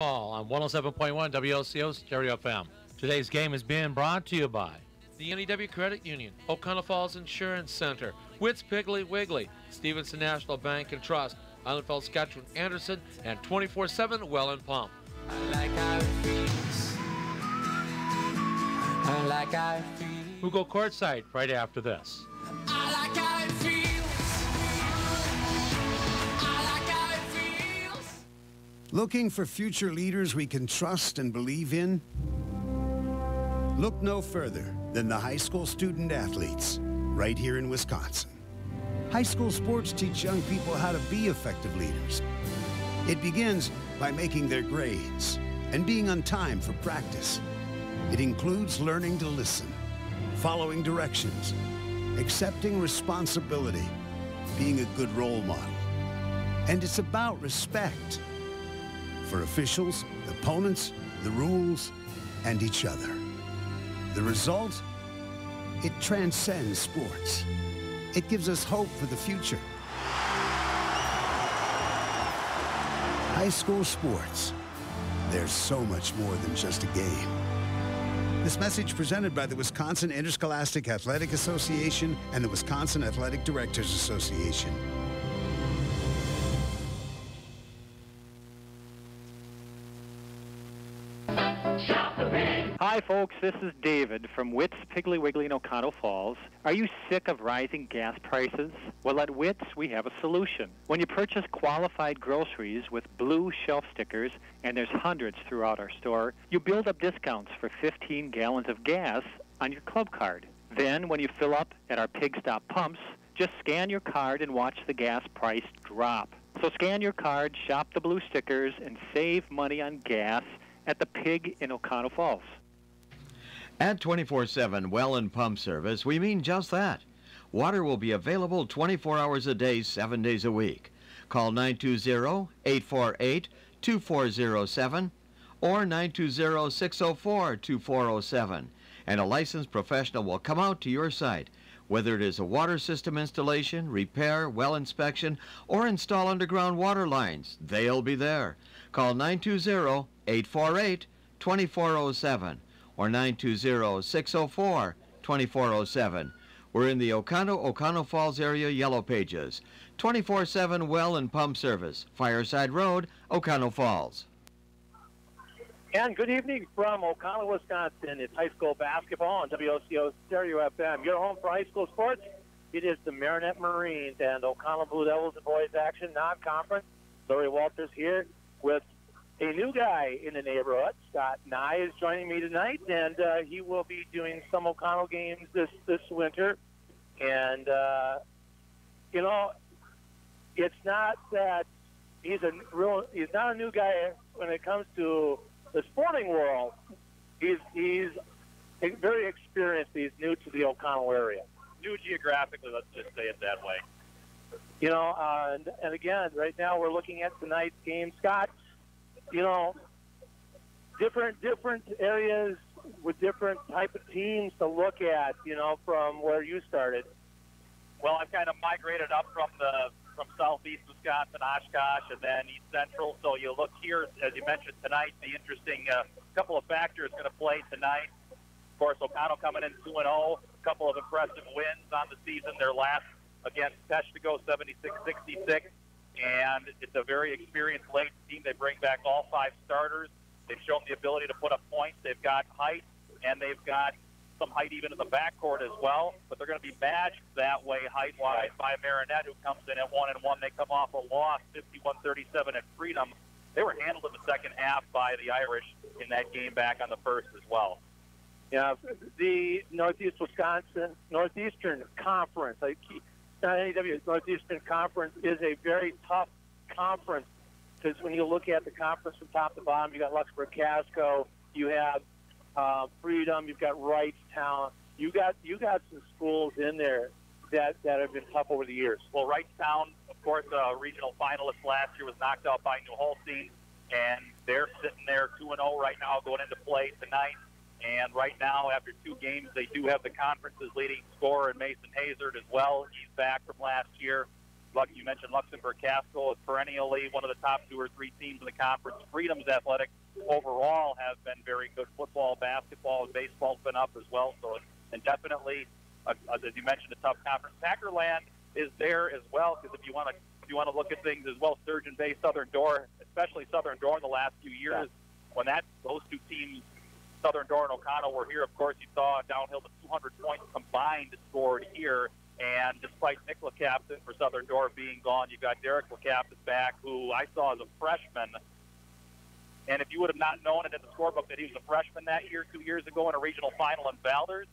Ball on 107.1 WOCO Stereo FM. Today's game is being brought to you by the NEW Credit Union, Oconto Falls Insurance Center, Witt's Piggly Wiggly, Stevenson National Bank and Trust, Islandfeld, Saskatchewan, Anderson, and 24/7 Well and Pump. I like how it feels. I like how it feels. We'll go courtside right after this. I like how it feels. I like how it feels. Looking for future leaders we can trust and believe in? Look no further than the high school student athletes right here in Wisconsin. High school sports teach young people how to be effective leaders. It begins by making their grades and being on time for practice. It includes learning to listen, following directions, accepting responsibility, being a good role model. And it's about respect for officials, opponents, the rules, and each other. The result? It transcends sports. It gives us hope for the future. High school sports. There's so much more than just a game. This message presented by the Wisconsin Interscholastic Athletic Association and the Wisconsin Athletic Directors Association. Hi, folks. This is David from Witt's Piggly Wiggly in Oconto Falls. Are you sick of rising gas prices? Well, at Witt's, we have a solution. When you purchase qualified groceries with blue shelf stickers, and there's hundreds throughout our store, you build up discounts for 15 gallons of gas on your club card. Then, when you fill up at our Pig Stop pumps, just scan your card and watch the gas price drop. So scan your card, shop the blue stickers, and save money on gas at the Pig in Oconto Falls. At 24/7 Well and Pump Service, we mean just that. Water will be available 24 hours a day, 7 days a week. Call 920-848-2407 or 920-604-2407, and a licensed professional will come out to your site. Whether it is a water system installation, repair, well inspection, or install underground water lines, they'll be there. Call 920-848-2407 or 920-604-2407. We're in the Oconto Falls area Yellow Pages. 24/7 Well and Pump Service, Fireside Road, Oconto Falls. And good evening from Oconto, Wisconsin. It's high school basketball on WOCO Stereo FM. Your home for high school sports. It is the Marionette Marines and Oconto Blue Devils in boys action non-conference. Larry Walters here with a new guy in the neighborhood. Scott Nye is joining me tonight, and he will be doing some Oconto games this winter. And, you know, it's not that he's not a new guy when it comes to the sporting world. He's very experienced. He's new to the Oconto area. New geographically, let's just say it that way. You know, and again, right now we're looking at tonight's game. Scott, you know, different areas with different type of teams to look at, you know, from where you started. Well, I've kind of migrated up from southeast Wisconsin, Oshkosh, and then east central. So you look here, as you mentioned tonight, the interesting couple of factors going to play tonight. Of course, Oconto coming in 2-0, a couple of impressive wins on the season. Their last against Peshtigo, 76-66. And it's a very experienced late team. They bring back all 5 starters. They've shown the ability to put up points. They've got height, and they've got some height even in the backcourt as well. But they're going to be matched that way height-wise by Marionette, who comes in at 1-1. They come off a loss, 51-37 at Freedom. They were handled in the second half by the Irish in that game back on the first as well. Yeah, the Northeastern Conference, not NEW, Northeastern Conference is a very tough conference because when you look at the conference from top to bottom, you got Luxembourg, Casco, you have Freedom, you've got Wrightstown, you got some schools in there that have been tough over the years. Well, Wrightstown, of course, regional finalist last year, was knocked out by New Holstein, and they're sitting there 2-0 right now going into play tonight. And right now, after 2 games, they do have the conference's leading scorer in Mason Hazard as well. He's back from last year. You mentioned Luxembourg Casco is perennially one of the top 2 or 3 teams in the conference. Freedom's Athletic overall has been very good. Football, basketball, and baseball's been up as well. So, and definitely, as you mentioned, a tough conference. Packerland is there as well, because if you want to look at things as well, Sturgeon Bay, Southern Door, especially Southern Door in the last few years, when those 2 teams, Southern Door and Oconto, were here, of course, you saw downhill to 200 points combined scored here. And despite Nick LeCaptain for Southern Door being gone, you've got Derek LeCaptain back, who I saw as a freshman. And if you would have not known it in the scorebook that he was a freshman that year, 2 years ago in a regional final in Valders,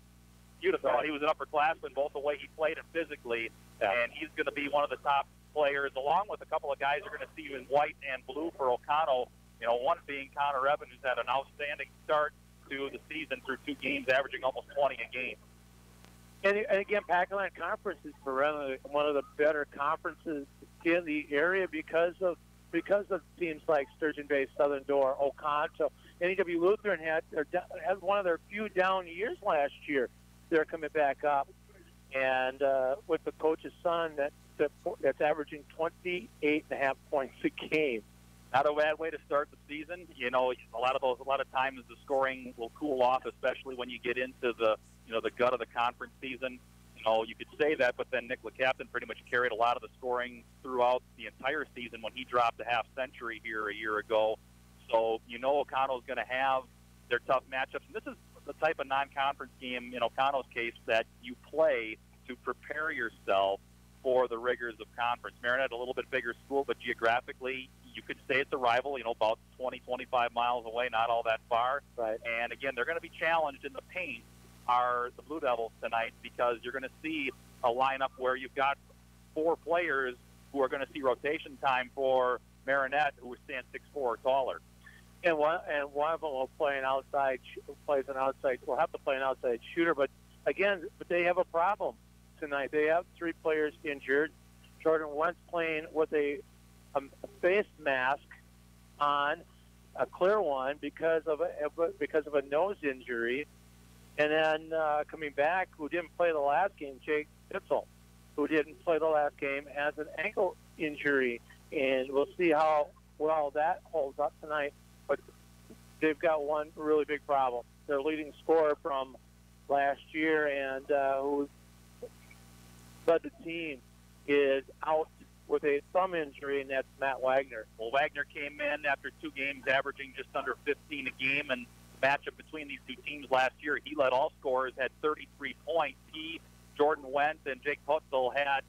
you'd have thought he was an upperclassman, both the way he played and physically. Yeah. And he's going to be one of the top players, along with a couple of guys you're going to see in white and blue for Oconto. You know, one being Connor Evans, who's had an outstanding start to the season through 2 games, averaging almost 20 a game. And again, Packerland Conference is perennially one of the better conferences in the area because of teams like Sturgeon Bay, Southern Door, Oconto. NEW Lutheran had one of their few down years last year. They're coming back up, and with the coach's son that's averaging 28.5 points a game. Not a bad way to start the season. You know, a lot of times the scoring will cool off, especially when you get into the gut of the conference season. You know, you could say that, but then Nick LeCaptain pretty much carried a lot of the scoring throughout the entire season when he dropped a half century here a year ago. So, you know, Oconto's going to have their tough matchups. And this is the type of non-conference game, in Oconto's case, that you play to prepare yourself for the rigors of conference. Marionette, a little bit bigger school, but geographically, you could say it's a rival, you know, about 20, 25 miles away, not all that far. Right. And, again, they're going to be challenged in the paint are the Blue Devils tonight, because you're going to see a lineup where you've got 4 players who are going to see rotation time for Marionette, who stand 6'4" or taller. And one of them will play an outside shooter. But they have a problem tonight. They have 3 players injured. Jordan Wentz playing with a face mask on, a clear one, because of a nose injury. And then coming back, who didn't play the last game, Jake Pitzel, who didn't play the last game, has an ankle injury. And we'll see how well that holds up tonight. But they've got one really big problem. Their leading scorer from last year and who led the team is out with a thumb injury, and that's Matt Wagner. Well, Wagner came in after 2 games averaging just under 15 a game, and the matchup between these 2 teams last year, he led all scorers, had 33 points. Jordan Wentz, and Jake Putzel had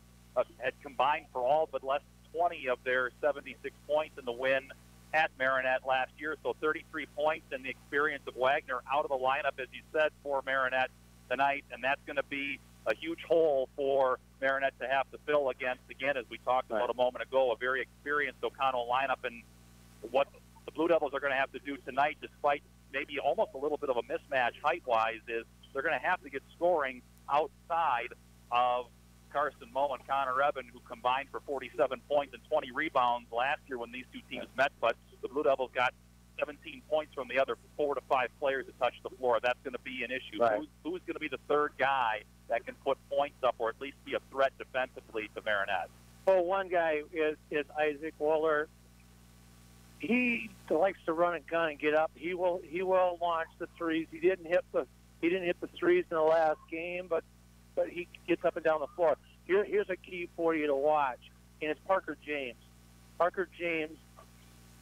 combined for all but less than 20 of their 76 points in the win at Marionette last year. So 33 points, and the experience of Wagner out of the lineup, as you said, for Marionette tonight, and that's going to be a huge hole for Marionette to have to fill against, again, as we talked about a moment ago, a very experienced Oconto lineup. And what the Blue Devils are going to have to do tonight, despite maybe almost a little bit of a mismatch height-wise, is they're going to have to get scoring outside of Carson Moe and Connor Evans, who combined for 47 points and 20 rebounds last year when these 2 teams met. But the Blue Devils got 17 points from the other 4 to 5 players that touched the floor. That's going to be an issue. Right. Who's going to be the third guy that can put points up, or at least be a threat defensively to Marionette? Well, one guy is Isaac Waller. He likes to run and gun and get up. He will launch the threes. He didn't hit the threes in the last game, but he gets up and down the floor. Here's a key for you to watch, and it's Parker James. Parker James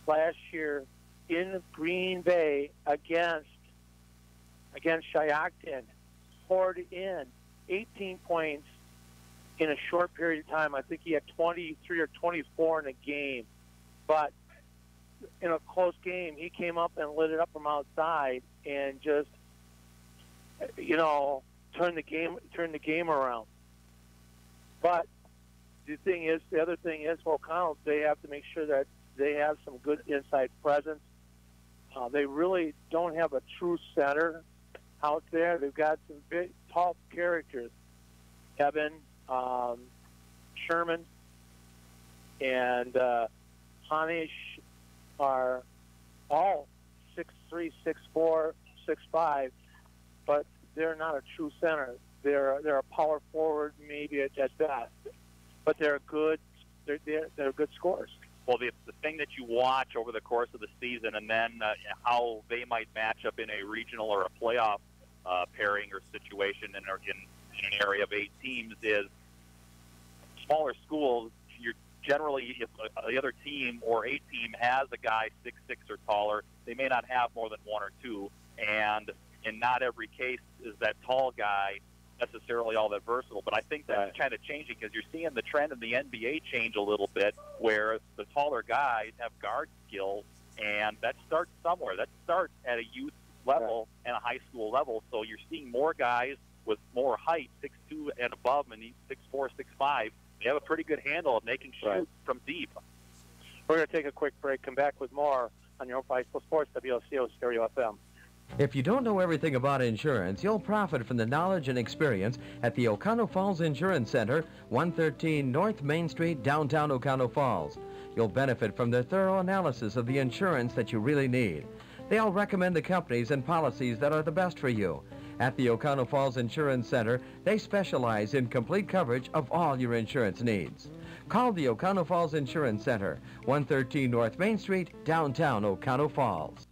last year in Green Bay against Shiocton poured in 18 points in a short period of time. I think he had 23 or 24 in a game. But in a close game, he came up and lit it up from outside and just, turned the game around. But the other thing is, for Oconto, they have to make sure that they have some good inside presence. They really don't have a true center out there. They've got some big, tall characters. Kevin, Sherman, and Hanish are all 6'3", 6'4", 6'5", but they're not a true center. They're a power forward, maybe at best, but they're good they're good scores. Well, the thing that you watch over the course of the season, and then how they might match up in a regional or a playoff pairing or situation in an area of 8 teams, is smaller schools. You're generally, if the other team or a team has a guy 6'6" or taller, they may not have more than 1 or 2, and in not every case is that tall guy necessarily all that versatile. But I think that's kind of changing, because you're seeing the trend in the NBA change a little bit, where the taller guys have guard skills, and that starts somewhere. That starts at a youth level and a high school level. So you're seeing more guys with more height, 6'2" and above, and 6'4", 6'5". They have a pretty good handle, and they can shoot from deep. We're going to take a quick break, come back with more on your home for high school sports, WOCO Stereo FM. If you don't know everything about insurance, you'll profit from the knowledge and experience at the Oconto Falls Insurance Center, 113 North Main Street, downtown Oconto Falls. You'll benefit from their thorough analysis of the insurance that you really need. They'll recommend the companies and policies that are the best for you. At the Oconto Falls Insurance Center, they specialize in complete coverage of all your insurance needs. Call the Oconto Falls Insurance Center, 113 North Main Street, downtown Oconto Falls.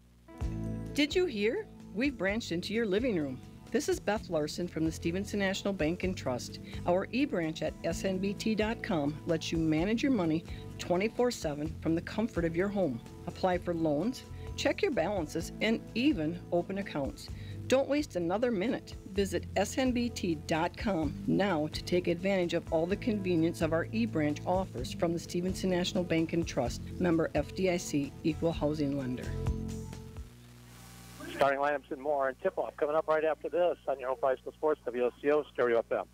Did you hear? We've branched into your living room. This is Beth Larson from the Stevenson National Bank and Trust. Our e-branch at snbt.com lets you manage your money 24/7 from the comfort of your home. Apply for loans, check your balances, and even open accounts. Don't waste another minute. Visit snbt.com now to take advantage of all the convenience of our e-branch offers from the Stevenson National Bank and Trust, member FDIC, equal housing lender. Starting lineups and more, and tip-off coming up right after this on your home for high school sports, WOCO Stereo FM.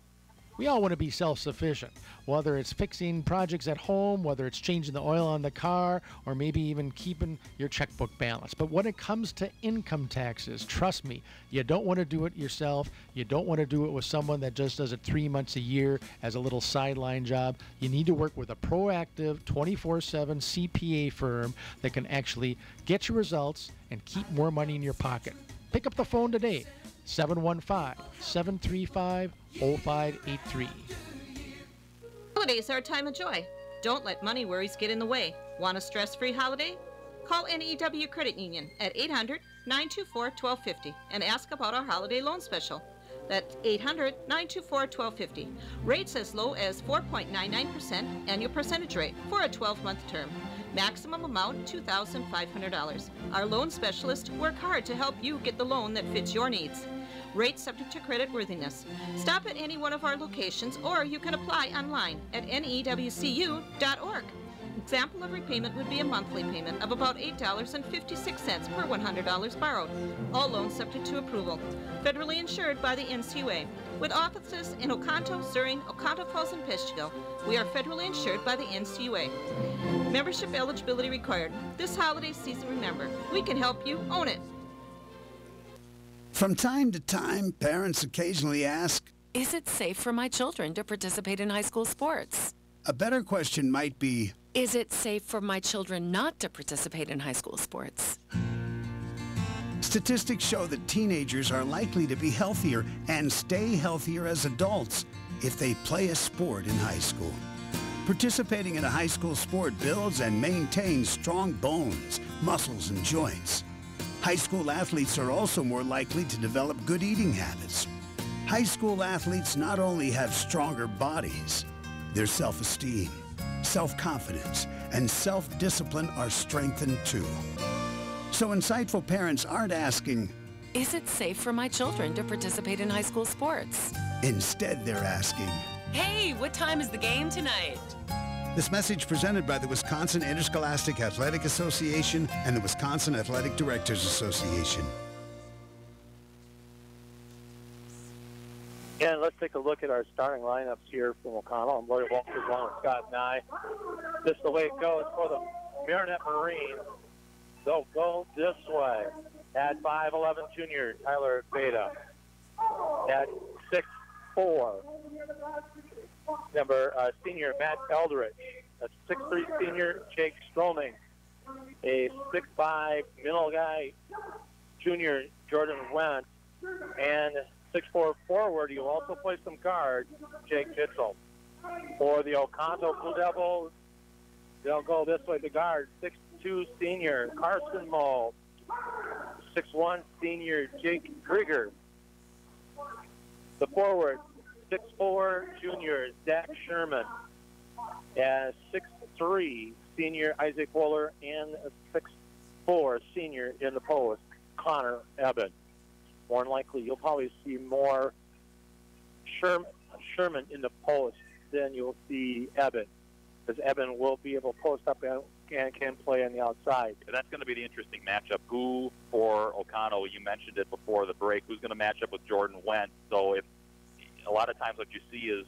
We all want to be self-sufficient, whether it's fixing projects at home, whether it's changing the oil on the car, or maybe even keeping your checkbook balanced. But when it comes to income taxes, trust me, you don't want to do it yourself. You don't want to do it with someone that just does it 3 months a year as a little sideline job. You need to work with a proactive 24/7 CPA firm that can actually get you results and keep more money in your pocket. Pick up the phone today. 715-735-0583. Holidays are a time of joy. Don't let money worries get in the way. Want a stress-free holiday? Call NEW Credit Union at 800-924-1250 and ask about our holiday loan special. That's 800-924-1250. Rates as low as 4.99% annual percentage rate for a 12-month term. Maximum amount $2,500. Our loan specialists work hard to help you get the loan that fits your needs. Rates subject to credit worthiness. Stop at any one of our locations, or you can apply online at newcu.org. Example of repayment would be a monthly payment of about $8.56 per $100 borrowed. All loans subject to approval. Federally insured by the NCUA. With offices in Oconto, Zuring, Oconto Falls, and Peshtigo, we are federally insured by the NCUA. Membership eligibility required. This holiday season, remember, we can help you own it. From time to time, parents occasionally ask, is it safe for my children to participate in high school sports? A better question might be, is it safe for my children not to participate in high school sports? Statistics show that teenagers are likely to be healthier and stay healthier as adults if they play a sport in high school. Participating in a high school sport builds and maintains strong bones, muscles, and joints. High school athletes are also more likely to develop good eating habits. High school athletes not only have stronger bodies, their self-esteem, self-confidence, and self-discipline are strengthened too. So insightful parents aren't asking, is it safe for my children to participate in high school sports? Instead, they're asking, hey, what time is the game tonight? This message presented by the Wisconsin Interscholastic Athletic Association and the Wisconsin Athletic Directors Association. And let's take a look at our starting lineups here from Oconto. I'm Lloyd Walters along with Scott and I. This is the way it goes for the Marionette Marines. They'll go this way. At 5'11", junior Tyler Beta. At 6'4", senior Matt Eldridge. A 6'3" senior Jake Stroming. A 6'5" middle guy, junior Jordan Wentz. And 6'4" forward, you also play some guard, Jake Kitchell. For the Oconto Blue Devils, They'll go this way. The guard, 6'2" senior Carson Moe. 6'1" senior Jake Krieger. The forward, 6'4" junior Zach Sherman. And 6'3" senior Isaac Wohler. And 6'4" senior in the post, Connor Eben. More than likely, you'll probably see more Sherman in the post than you'll see Eben, because Eben will be able to post up and can play on the outside. That's going to be the interesting matchup. Who for Oconto, you mentioned it before the break, who's going to match up with Jordan Wentz? So if a lot of times what you see is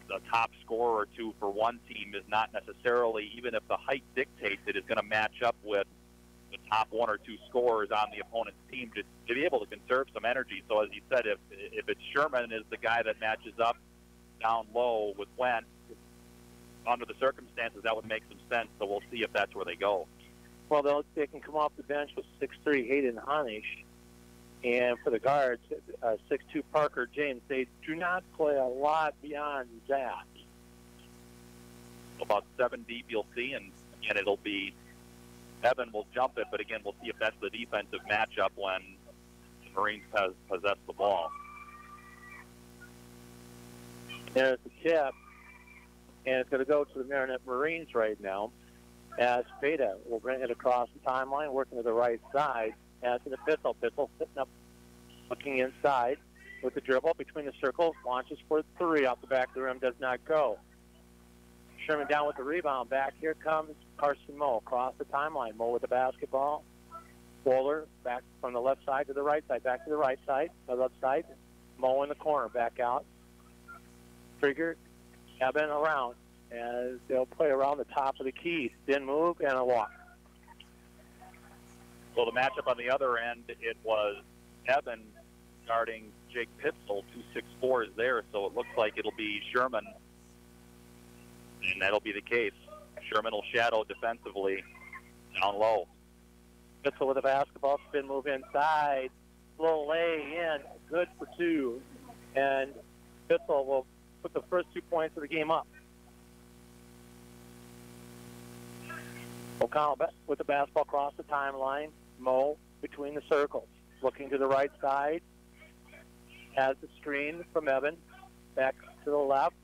the top scorer or two for one team is not necessarily, even if the height dictates it, is going to match up with the top one or two scorers on the opponent's team to be able to conserve some energy. So as you said, if it's Sherman is the guy that matches up down low with Wentz, under the circumstances, that would make some sense. So we'll see if that's where they go. Well, they can come off the bench with 6'3" Hayden Honish. And for the guards, 6'2" Parker James. They do not play a lot beyond that. About 7 deep you'll see, and again, it'll be Evan will jump it, but again, we'll see if that's the defensive matchup when the Marines possess the ball. There's the tip, and it's going to go to the Marionette Marines right now as Veda will bring it across the timeline, working to the right side. As to the Pistol. Pistol sitting up, looking inside with the dribble between the circles, launches for 3 off the back of the rim, does not go. Sherman down with the rebound. Back here comes Carson Moe across the timeline. Moe with the basketball. Bowler back from the left side to the right side. Back to the right side, the left side. Moe in the corner, back out. Krieger, Eben around as they'll play around the top of the key. Spin move and a walk. So the matchup on the other end, it was Eben guarding Jake Pitzel. 2'6" is there, so it looks like it'll be Sherman, and that'll be the case. Sherman will shadow defensively down low. Pitzel with the basketball, spin move inside, slow lay in, good for 2, and Pitzel will put the first 2 points of the game up. O'Connell with the basketball across the timeline. Moe between the circles. Looking to the right side. Has the screen from Evan. Back to the left.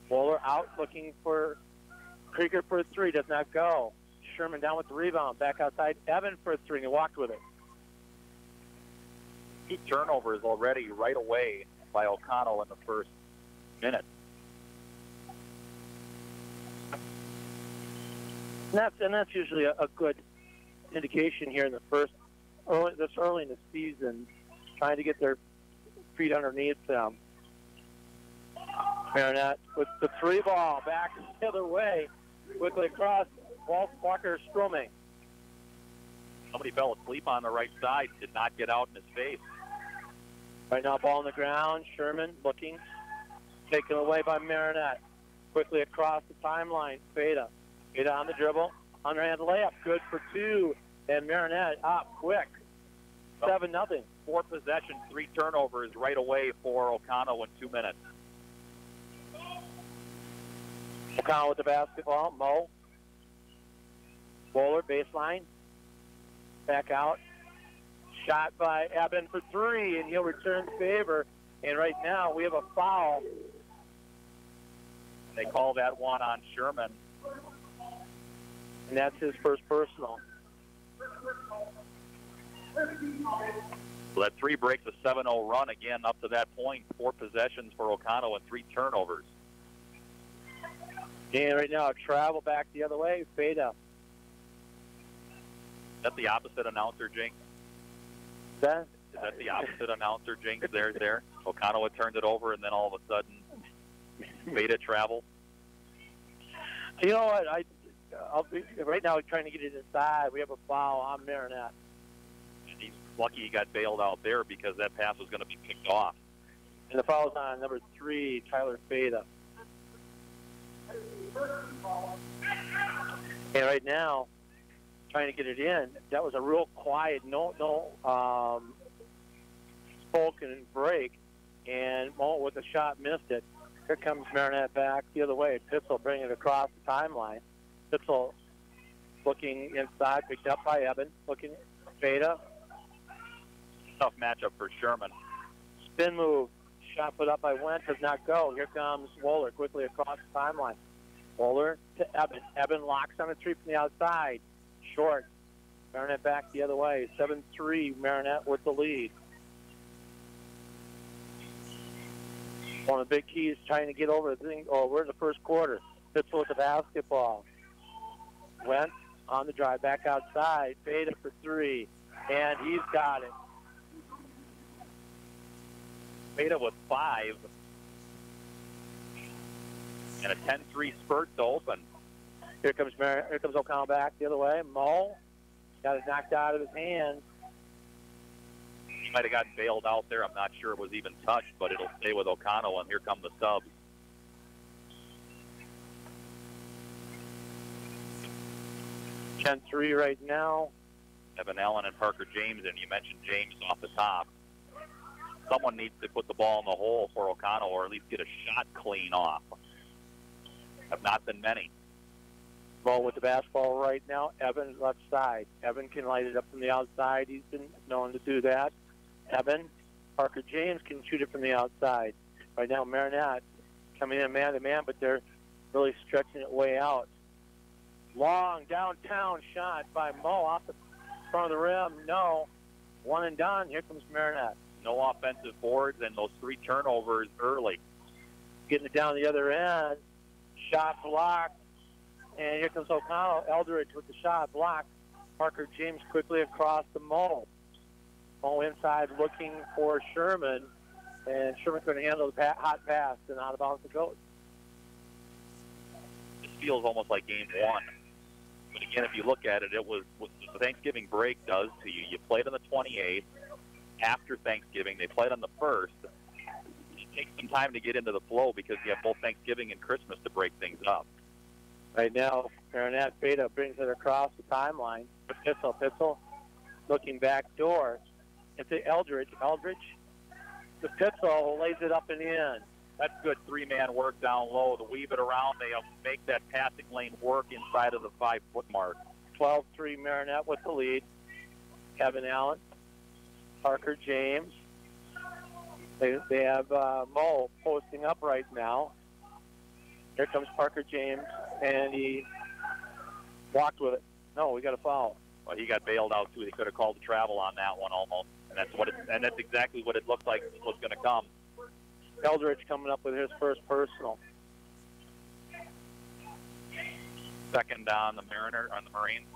Bowler out looking for Krieger for a 3. Does not go. Sherman down with the rebound. Back outside. Evan for a 3. And he walked with it. 2 turnovers already right away by O'Connell in the first minute. And that's usually a good indication here in the early in the season, trying to get their feet underneath them. Marionette with the 3 ball back the other way, quickly across. Walker Stroming. Somebody fell asleep on the right side, did not get out in his face. Right now, ball on the ground. Sherman looking, taken away by Marionette. Quickly across the timeline. Feda on the dribble. Underhand layup, good for 2. And Marionette up quick. 7-0. 4 possessions, 3 turnovers right away for Oconto in 2 minutes. Oconto with the basketball. Moe. Bowler, baseline. Back out. Shot by Eben for 3, and he'll return the favor. And right now, we have a foul. They call that one on Sherman. And that's his first personal. So that 3 breaks a 7-0 run again up to that point. 4 possessions for Oconto and 3 turnovers. And right now, travel back the other way. Fade up. Is that the opposite announcer, Jinx? Is that the opposite announcer, Jinx? There. Oconto had turned it over, and then all of a sudden, Beta travel. You know what? I'll be right now trying to get it inside. We have a foul on Marionette. And he's lucky he got bailed out there because that pass was going to be picked off. And the foul's on number 3, Tyler Feda. And right now, trying to get it in. That was a real quiet, no spoken break. And Mo with the shot missed it. Here comes Marionette back the other way. Pitzel bringing it across the timeline. Pitzel looking inside, picked up by Eben. Looking Beta. Tough matchup for Sherman. Spin move. Shot put up by Wentz. Does not go. Here comes Wohler quickly across the timeline. Wohler to Eben. Eben locks on a tree from the outside. Short. Marionette back the other way. 7-3. Marionette with the lead. One of the big keys trying to get over the thing. Oh, we're in the first quarter. Pitzel with the basketball. Wentz on the drive back outside. Beta for 3. And he's got it. Beta with 5. And a 10-3 spurt to open. Here comes Oconto back the other way. Mo got it knocked out of his hands. He might have gotten bailed out there. I'm not sure it was even touched, but it'll stay with Oconto, and here come the subs. 10-3 right now. Evan Allen and Parker James, and you mentioned James off the top. Someone needs to put the ball in the hole for Oconto, or at least get a shot clean off. Have not been many. Ball with the basketball right now. Evan left side. Evan can light it up from the outside. He's been known to do that. Evan, Parker James can shoot it from the outside. Right now, Marionette coming in man-to-man, but they're really stretching it way out. Long downtown shot by Mo off the front of the rim. No. One and done. Here comes Marionette. No offensive boards and those 3 turnovers early. Getting it down the other end. Shot blocked. And here comes Oconto. Eldridge with the shot blocked. Parker James quickly across the Mo. Mo inside looking for Sherman. And Sherman's going to handle the hot pass and out of bounds it goes. This feels almost like game 1. But again, if you look at it, it was what the Thanksgiving break does to you. You played on the 28th. After Thanksgiving, they played on the 1st. It takes some time to get into the flow because you have both Thanksgiving and Christmas to break things up. Right now, Marionette Beta brings it across the timeline. Pitzel looking back door. It's Eldridge. The Pitzel lays it up and in. That's good 3-man work down low. To weave it around, they make that passing lane work inside of the 5-foot mark. 12-3 Marionette with the lead. Evan Allen, Parker James. They have Mo posting up right now. Here comes Parker James, and he walked with it. No, we got a foul. Well, he got bailed out too. They could have called the travel on that one almost, and that's exactly what it looked like was going to come. Eldridge coming up with his first personal. Second on the Marines.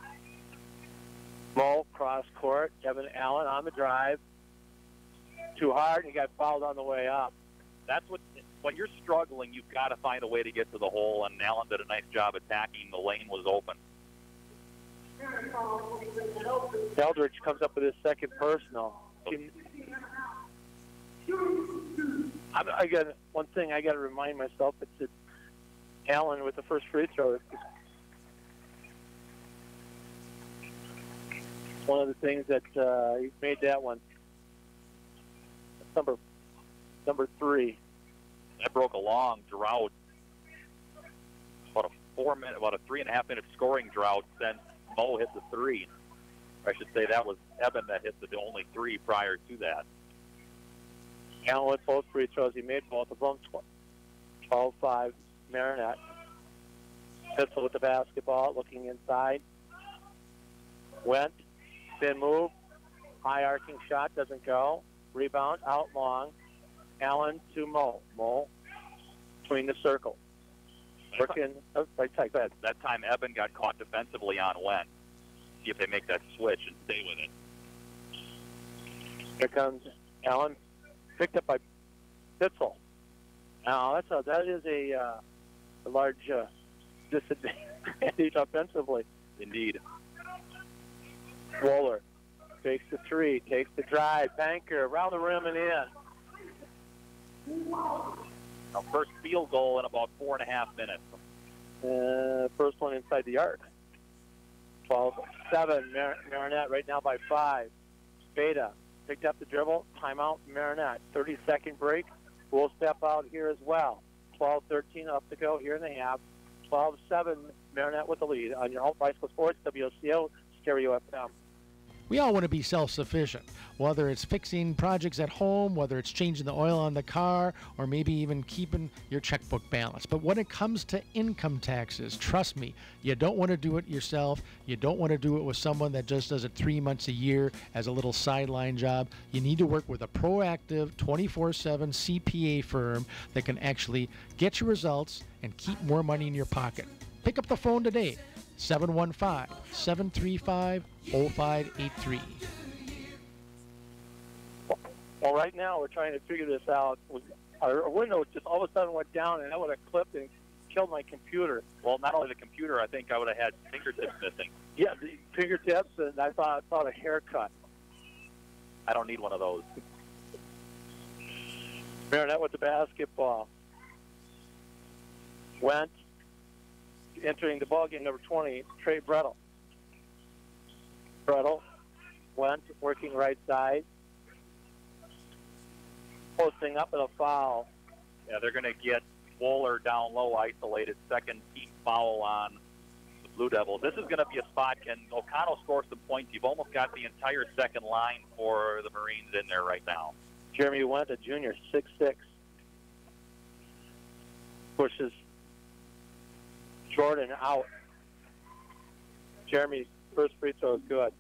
Mo cross court. Evan Allen on the drive. Too hard, and he got fouled on the way up. That's when you're struggling, you've got to find a way to get to the hole, and Allen did a nice job attacking. The lane was open. Eldridge comes up with his second personal. One thing I got to remind myself, it's Allen with the first free throw. One of the things that he made that one. Number 3. That broke a long drought. About a 3.5-minute scoring drought since Mo hit the 3. I should say that was Eben that hit the only 3 prior to that. Allen with both free throws. He made both of them. 12-5 Marionette. Pitzel with the basketball, looking inside. Went. Spin move. High arcing shot. Doesn't go. Rebound. Out long. Allen to Mo. Mo between the circle. Working. Right side. Go ahead. That time Eben got caught defensively on Wen. See if they make that switch and stay with it. Here comes Allen. Picked up by Pitzel. Now that is a large disadvantage offensively. Indeed. Wohler takes the 3, takes the drive, banker around the rim and in. Now, first field goal in about 4.5 minutes. First one inside the arc. 12-7 Marionette right now by 5. Beta picked up the dribble. Timeout Marionette. 30-second break. We'll step out here as well. 12-13 up to go here in the half. 12-7, Marionette with the lead on your home bicycle sports, WOCO Stereo FM. We all want to be self-sufficient, whether it's fixing projects at home, whether it's changing the oil on the car, or maybe even keeping your checkbook balanced. But when it comes to income taxes, trust me, you don't want to do it yourself. You don't want to do it with someone that just does it 3 months a year as a little sideline job. You need to work with a proactive 24/7 CPA firm that can actually get you results and keep more money in your pocket. Pick up the phone today. 715-735-0583. Well, right now we're trying to figure this out. Our window just all of a sudden went down, and I would have clipped and killed my computer. Well, not only the computer, I think I would have had fingertips missing. Yeah, the fingertips, and I thought a haircut. I don't need one of those. Marionette with the basketball. Went. Entering the ball game, number 20, Trey Brettel. Brettel went, working right side. Posting up at a foul. Yeah, they're going to get Bowler down low, isolated, second team foul on the Blue Devils. This is going to be a spot. Can Oconto score some points? You've almost got the entire second line for the Marines in there right now. Jeremy Went, a junior, 6'6". Pushes Jordan out. Jeremy's first free throw is good.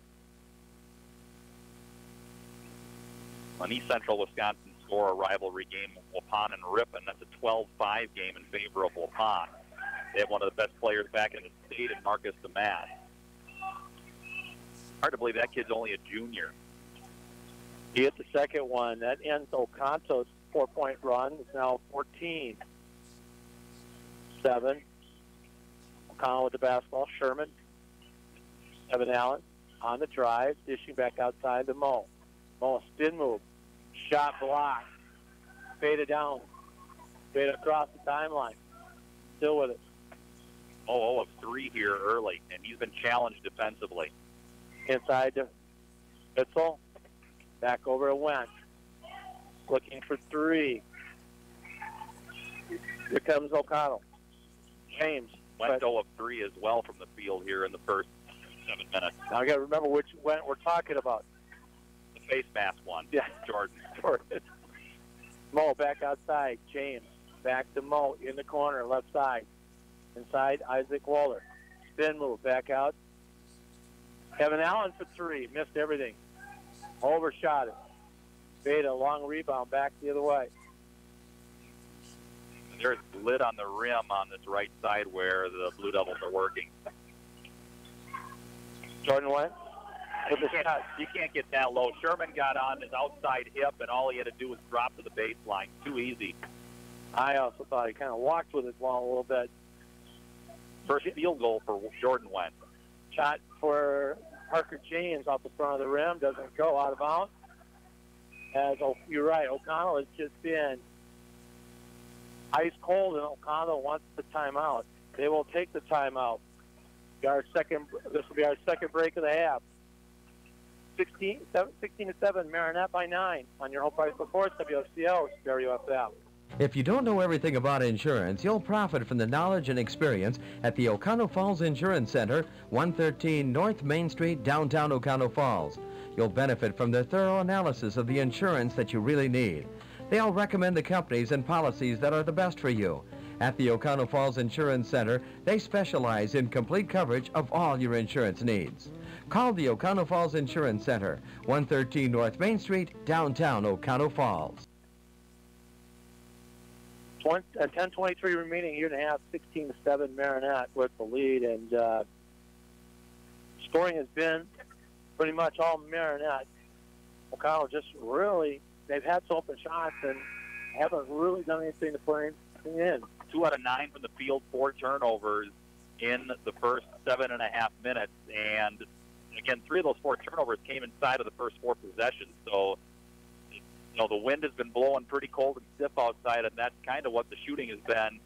On East Central Wisconsin score a rivalry game, Waupun and Ripon. That's a 12-5 game in favor of Waupun. They have one of the best players back in the state in Marcus DeMatt. Hard to believe that kid's only a junior. He hit the second one. That ends Oconto's 4-point run. It's now 14-7. Oconto with the basketball. Sherman. Evan Allen on the drive, dishing back outside to Mo. Mo, a spin move. Shot blocked. Faded down. Faded across the timeline. Still with it. 0 of 3 here early, and he's been challenged defensively. Inside to Bitzel. Back over to Wentz. Looking for 3. Here comes Oconto. James. Went 0 of 3 as well from the field here in the first 7 minutes. Now I got to remember which Wentz we're talking about. The face mask one. Yeah. Jordan. Mo back outside. James. Back to Mo in the corner, left side. Inside, Isaac Waller. Spin move, back out. Evan Allen for 3. Missed everything. Overshot it. Beta, long rebound, back the other way. There's lid on the rim on this right side where the Blue Devils are working. Jordan Wentz. You can't get that low. Sherman got on his outside hip, and all he had to do was drop to the baseline. Too easy. I also thought he kind of walked with his ball a little bit. First field goal for Jordan Wentz. Shot for Parker James off the front of the rim. Doesn't go, out of bounds. You're right, Oconto has just been ice cold, and Oconto wants the timeout. They will take the timeout. This will be our second break of the half. 16-7, Marionette by 9 on your home price sports, WOCO Stereo FM. If you don't know everything about insurance, you'll profit from the knowledge and experience at the Oconto Falls Insurance Center, 113 North Main Street, downtown Oconto Falls. You'll benefit from their thorough analysis of the insurance that you really need. They'll recommend the companies and policies that are the best for you. At the Oconto Falls Insurance Center, they specialize in complete coverage of all your insurance needs. Call the Oconto Falls Insurance Center, 113 North Main Street, downtown Oconto Falls. 10:23 remaining here and a half, 16-7 Marionette with the lead, and scoring has been pretty much all Marionette. Oconto just really, they've had some open shots and haven't really done anything to put anything in. 2 out of 9 from the field, 4 turnovers in the first 7.5 minutes, and again, 3 of those 4 turnovers came inside of the first 4 possessions, so the wind has been blowing pretty cold and stiff outside, and that's kind of what the shooting has been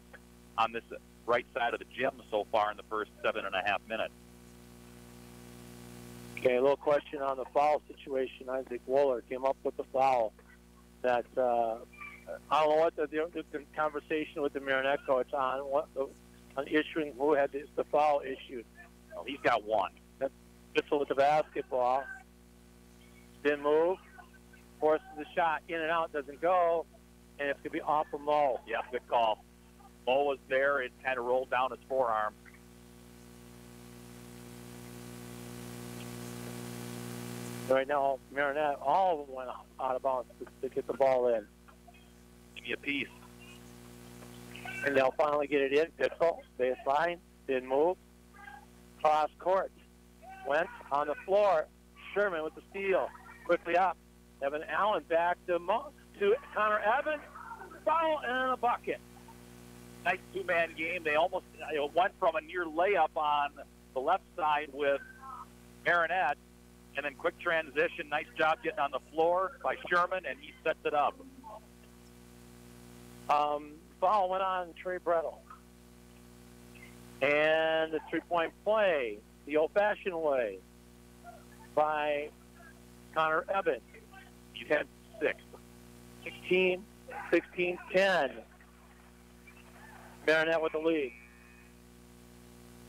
on this right side of the gym so far in the first 7.5 minutes. Okay, a little question on the foul situation. Isaac Waller came up with the foul that I don't know what the conversation with the Marionette coach on issuing who had the foul issued. Well, he's got one. That's Bissell with the basketball. Then move, forces the shot in and out, doesn't go, and it's going to be off of Mo. Yeah, good call. Mo was there. It kind of rolled down his forearm. Right now, Marionette, all of them went out of bounds to get the ball in. Give me a piece. And they'll finally get it in. Bissell, baseline, then move, cross court. Went on the floor. Sherman with the steal. Quickly up. Evan Allen back to Connor Evans. Foul and a bucket. Nice two-man game. They almost went from a near layup on the left side with Marionette, and then quick transition. Nice job getting on the floor by Sherman, and he sets it up. Foul went on Trey Brettle. And the three-point play, the old-fashioned way, by Connor Evans. He's had 6. 16-10. Marionette with the lead.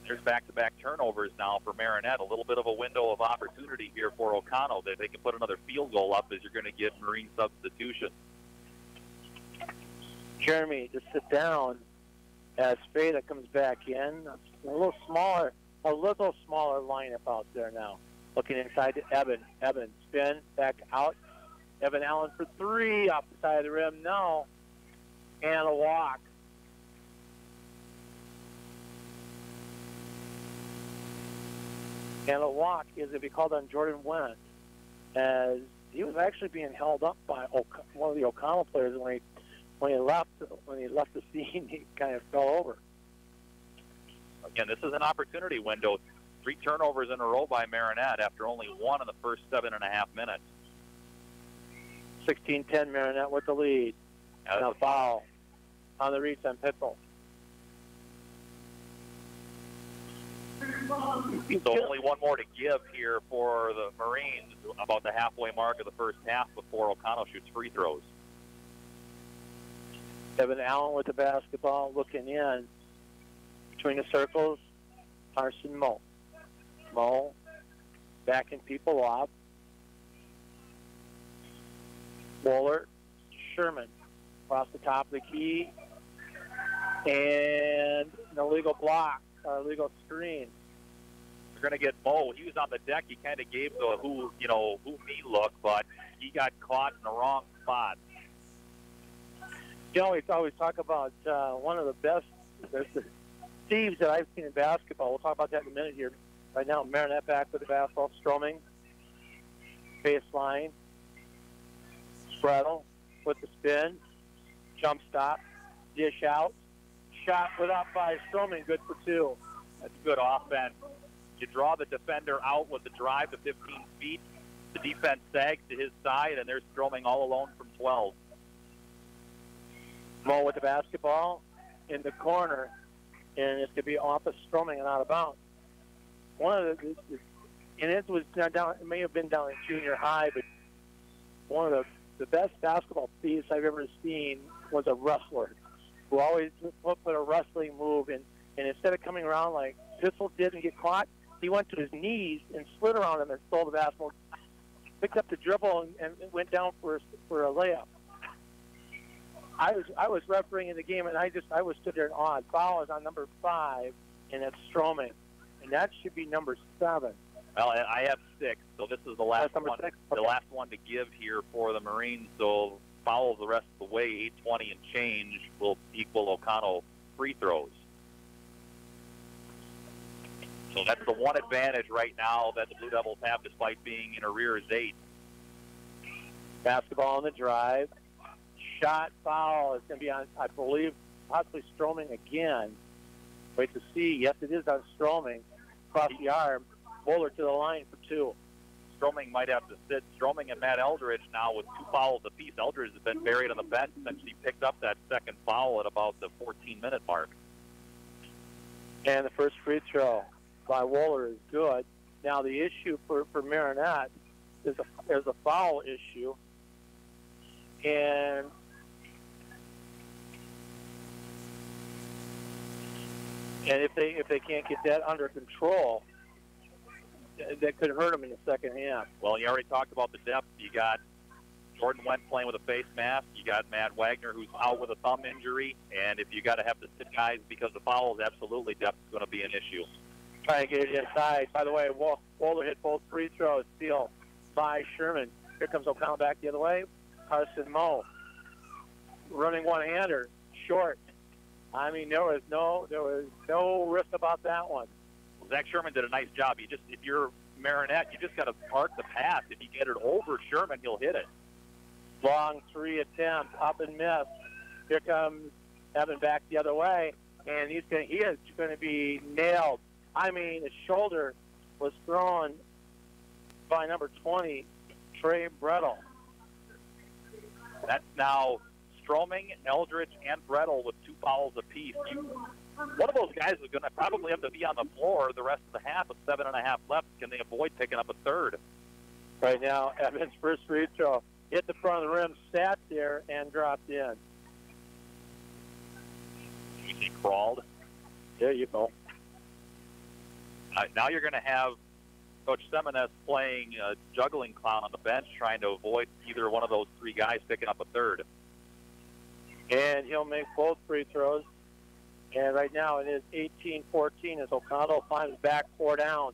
There's back-to-back turnovers now for Marionette. A little bit of a window of opportunity here for Oconto. That they can put another field goal up as you're going to get Marine substitution. Jeremy, just sit down as Fada comes back in. A little smaller lineup out there now. Looking inside to Evan. Evan, spin, back out. Evan Allen for 3 off the side of the rim. No. And a walk. And a walk is going to be called on Jordan Wentz, as he was actually being held up by one of the Oconto players. When he left the scene, he kind of fell over. Again, this is an opportunity window. 3 turnovers in a row by Marionette after only 1 in the first 7.5 minutes. 16-10, Marionette with the lead. And a foul on the reach on Pitbull. So only one more to give here for the Marines, about the halfway mark of the first half before Oconto shoots free throws. Evan Allen with the basketball, looking in between the circles. Carson Mo. Mo backing people off. Bowler, Sherman across the top of the key, and an illegal block, or illegal screen. We're going to get Mo. He was on the deck. He kind of gave the who me look, but he got caught in the wrong spot. You know, we always talk about one of the best thieves that I've seen in basketball. We'll talk about that in a minute here. Right now, Marionette back with the basketball, Stroming, baseline, Brettle with the spin, jump stop, dish out, shot put up by Stroming, good for 2. That's good offense. You draw the defender out with the drive to 15 feet. The defense sags to his side, and there's Stroming all alone from 12. Mo with the basketball in the corner, and it's going to be off of Stroming and out of bounds. And it was down. It may have been down in junior high, but one of the best basketball thieves I've ever seen was a wrestler who always put a wrestling move in, and instead of coming around like Bissell did and get caught, he went to his knees and slid around him and stole the basketball, picked up the dribble and went down for a layup. I was refereeing in the game, and I was stood there in awe. Foul is on number 5, and it's Stroming, and that should be number 7. Well, I have 6, so this is the last number one. 6. The Okay. last one to give here for the Marines. So foul the rest of the way. 8:20 and change will equal Oconto free throws. So that's the one advantage right now that the Blue Devils have, despite being in arrears 8. Basketball on the drive. Shot foul is going to be on, I believe, possibly Stroming again. Wait to see. Yes, it is on Stroming. Across the arm. Bowler to the line for 2. Stroming might have to sit. Stroming and Matt Eldridge now with 2 fouls apiece. Eldridge has been buried on the bench since he picked up that second foul at about the 14-minute mark. And the first free throw by Wohler is good. Now the issue for Marionette is a foul issue. And And if they can't get that under control, that could hurt them in the second half. Well, you already talked about the depth. You got Jordan Wentz playing with a face mask. You got Matt Wagner, who's out with a thumb injury. And if you got to have to sit guys because of fouls, absolutely depth is going to be an issue. Trying to get it inside. By the way, Waller hit both free throws. Steal by Sherman. Here comes O'Connell back the other way. Carson Moe running one-hander, short. I mean, there was no risk about that one. Well, Zach Sherman did a nice job. If you're Marionette, you just got to park the pass. If you get it over Sherman, he'll hit it. Long three attempt, up and miss. Here comes Evan back the other way, and he is going to be nailed. I mean, his shoulder was thrown by number 20, Trey Brettel. That's now Stroming, Eldridge, and Brettel with 2 fouls apiece. One of those guys is going to probably have to be on the floor the rest of the half with 7.5 left. Can they avoid picking up a third? Right now, Evans' first free throw hit the front of the rim, sat there, and dropped in. He crawled. There you go. Now you're going to have Coach Seminez playing a juggling clown on the bench, trying to avoid either one of those 3 guys picking up a third. And he'll make both free throws. And right now it is 18-14 as Oconto finds back 4 down.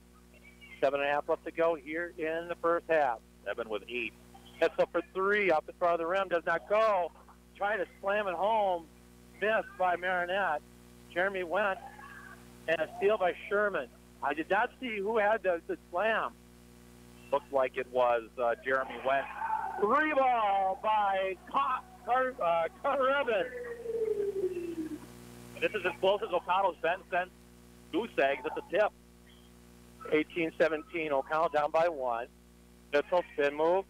7.5 left to go here in the first half. Evan with 8. That's up for 3 off the front of the rim. Does not go. Trying to slam it home. Missed by Marionette. Jeremy went. And a steal by Sherman. I did not see who had the slam. Looked like it was Jeremy Wentz. 3 ball by Carter Evans. This is as close as O'Connell's been since goose eggs at the tip. 18-17, O'Connell down by 1. Mitchell spin move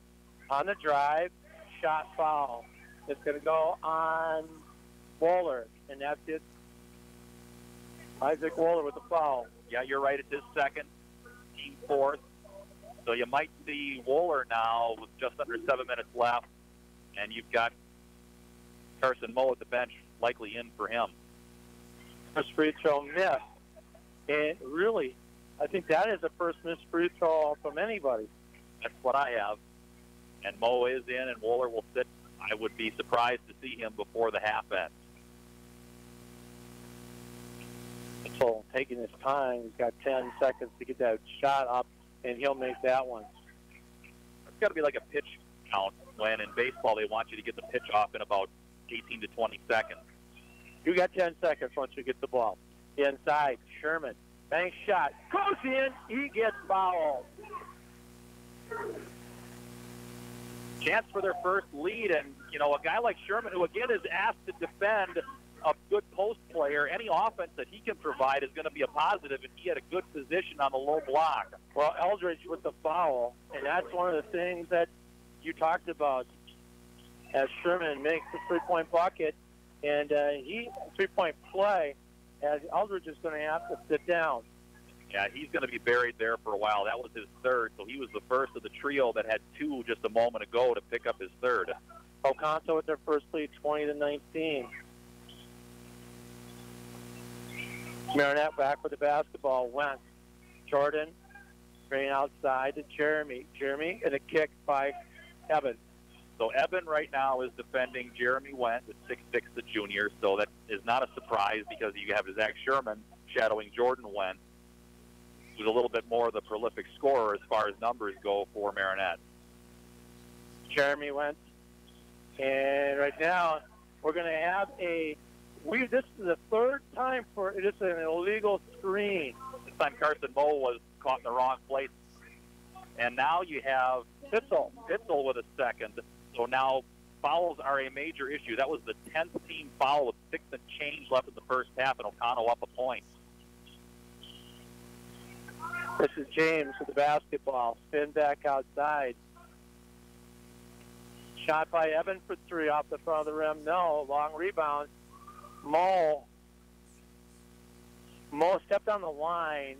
on the drive. Shot foul. It's going to go on Waller, and that's it. Isaac Waller with the foul. Yeah, you're right. It's his second, team 4th. So you might see Waller now with just under 7 minutes left, and you've got Carson Moe at the bench, likely in for him. First free throw missed. And really, I think that is the first missed free throw from anybody. That's what I have. And Moe is in, and Waller will sit. I would be surprised to see him before the half ends. So taking his time, he's got 10 seconds to get that shot up, and he'll make that one. It's got to be like a pitch count when in baseball they want you to get the pitch off in about 18 to 20 seconds. You got 10 seconds once you get the ball. Inside, Sherman. Bank shot. Goes in. He gets fouled. Chance for their first lead, and, a guy like Sherman, who, again, is asked to defend a good post player, any offense that he can provide is going to be a positive if he had a good position on the low block. Well, Eldridge with the foul, and that's one of the things that you talked about as Sherman makes the three-point bucket, and three-point play, as Eldridge is going to have to sit down. Yeah, he's going to be buried there for a while. That was his third, so he was the first of the trio that had 2 just a moment ago to pick up his third. Oconto with their first lead, 20-19. Marionette back with the basketball. Wentz. Jordan. Straight outside to Jeremy. Jeremy and a kick by Evan. So Evan right now is defending Jeremy Wentz at 6'6", the junior. So that is not a surprise because you have Zach Sherman shadowing Jordan Wentz, who's a little bit more of the prolific scorer as far as numbers go for Marionette. Jeremy Wentz. And right now we're going to have this is the third time for it is an illegal screen. This time Carson Moe was caught in the wrong place. And now you have Pitzel with a second. So now fouls are a major issue. That was the 10th team foul with 6 and change left in the first half, and Oconto up a point. This is James with the basketball. Spin back outside. Shot by Evan for 3 off the front of the rim. No. Long rebound. Moe stepped on the line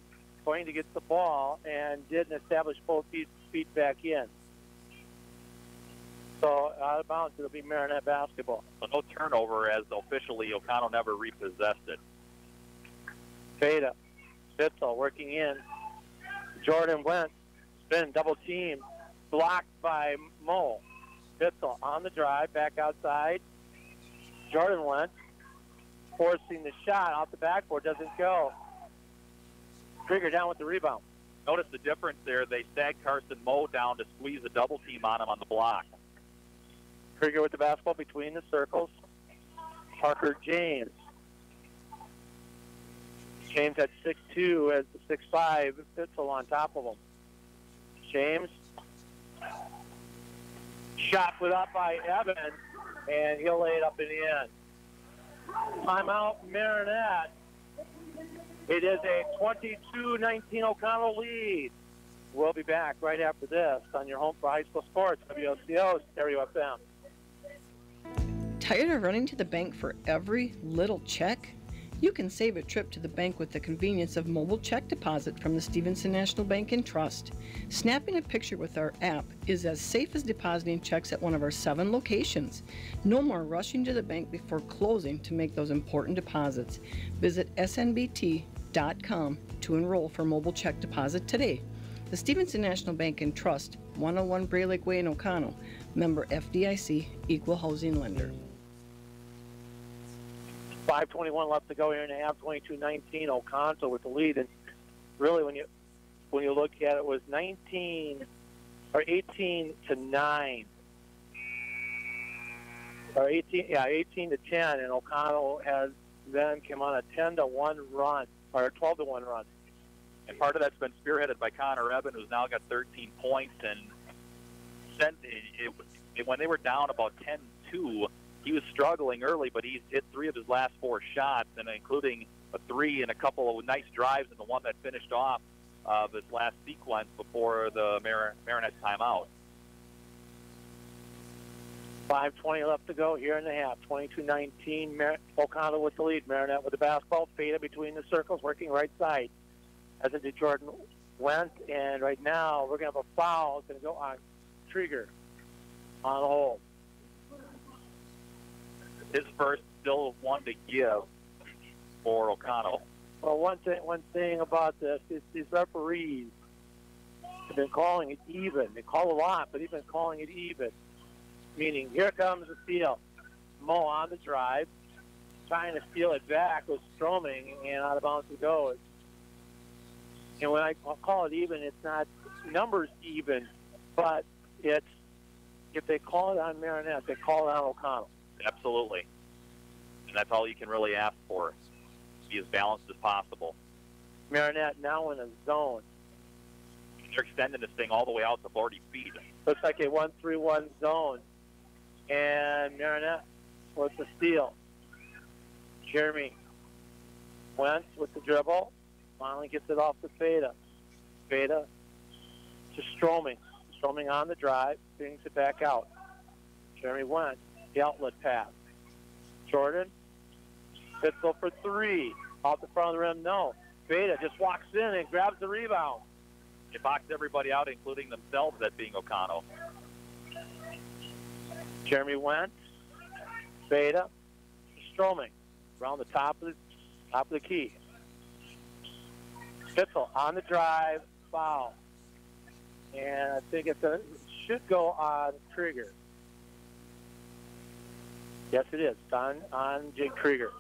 going to get the ball and didn't establish both feet back in. So out of bounds, it'll be Marionette basketball. So no turnover as officially Oconto never repossessed it. Feta. Spitzel working in. Jordan went. Spin, double team. Blocked by Mo. Spitzel on the drive, back outside. Jordan went. Forcing the shot off the backboard, doesn't go. Krieger down with the rebound. Notice the difference there. They stag Carson Moe down to squeeze a double team on him on the block. Krieger with the basketball between the circles. Parker James. James at 6'2", as the 6'5", Spitzel on top of him. James. Shot put up by Evans, and he'll lay it up and in. Timeout, Marionette. It is a 22-19 Oconto lead. We'll be back right after this on your home for high school sports, WOCO Stereo FM. Tired of running to the bank for every little check? You can save a trip to the bank with the convenience of mobile check deposit from the Stevenson National Bank and Trust. Snapping a picture with our app is as safe as depositing checks at one of our 7 locations. No more rushing to the bank before closing to make those important deposits. Visit snbt.com to enroll for mobile check deposit today. The Stevenson National Bank and Trust, 101 Bray Lake Way in Oconto. Member FDIC, Equal Housing Lender. 5:21 left to go here in the half. 22-19 Oconto with the lead, and really when you look at it, it was 18 to 9, or 18 to 10, and Oconto has then come on a 10-1 run or a 12-1 run. And part of that's been spearheaded by Connor Eben, who's now got 13 points. And when they were down about 10-2. He was struggling early, but he's hit 3 of his last 4 shots, and including a 3 and a couple of nice drives, and the one that finished off his last sequence before the Marionette timeout. 5:20 left to go here in the half. 22-19. Oconto with the lead. Marionette with the basketball. Feta between the circles, working right side. As into Jordan went, and right now we're going to have a foul. It's going to go on Krieger on the hole. His first, still one to give for Oconto. Well, one thing about this is these referees have been calling it even. They call a lot, but they've been calling it even. Meaning, here comes the steal. Mo on the drive, trying to steal it back with Stroming, and out of bounds it goes. And when I call it even, it's not numbers even, but it's, if they call it on Marionette, they call it on Oconto. Absolutely. And that's all you can really ask for. Be as balanced as possible. Marionette now in a zone. They're extending this thing all the way out to 40 feet. Looks like a 1-3-1 zone. And Marionette with the steal. Jeremy Wentz with the dribble. Finally gets it off to Feta. Feta to Stroming. Stroming on the drive. Brings it back out. Jeremy Wentz. The outlet pass. Jordan. Spitzel for 3. Off the front of the rim, no. Feta just walks in and grabs the rebound. It boxed everybody out, including themselves, that being Oconto. Jeremy Wentz. Feta. Stroming. Around the top of the key. Spitzel on the drive. Foul. And I think it should go on Krieger. Yes, it is. Done on Jake Krieger.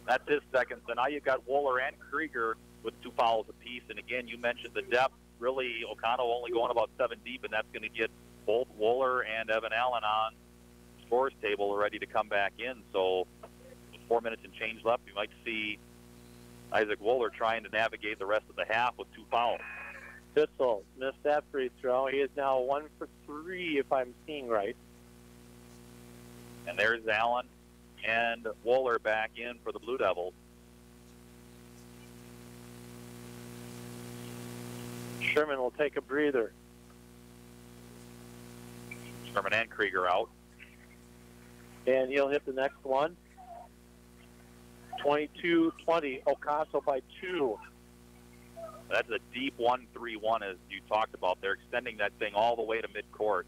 That's his second. So now you've got Wohler and Krieger with 2 fouls apiece. And again, you mentioned the depth. Really, Oconto only going about 7 deep, and that's going to get both Wohler and Evan Allen on the scores table ready to come back in. So with 4 minutes and change left, we might see Isaac Wohler trying to navigate the rest of the half with 2 fouls. Spitzel missed that free throw. He is now 1 for 3, if I'm seeing right. And there's Allen and Wohler back in for the Blue Devils. Sherman will take a breather. Sherman and Krieger out. And he'll hit the next one. 22-20, Oconto by 2. That's a deep 1-3-1, as you talked about. They're extending that thing all the way to midcourt.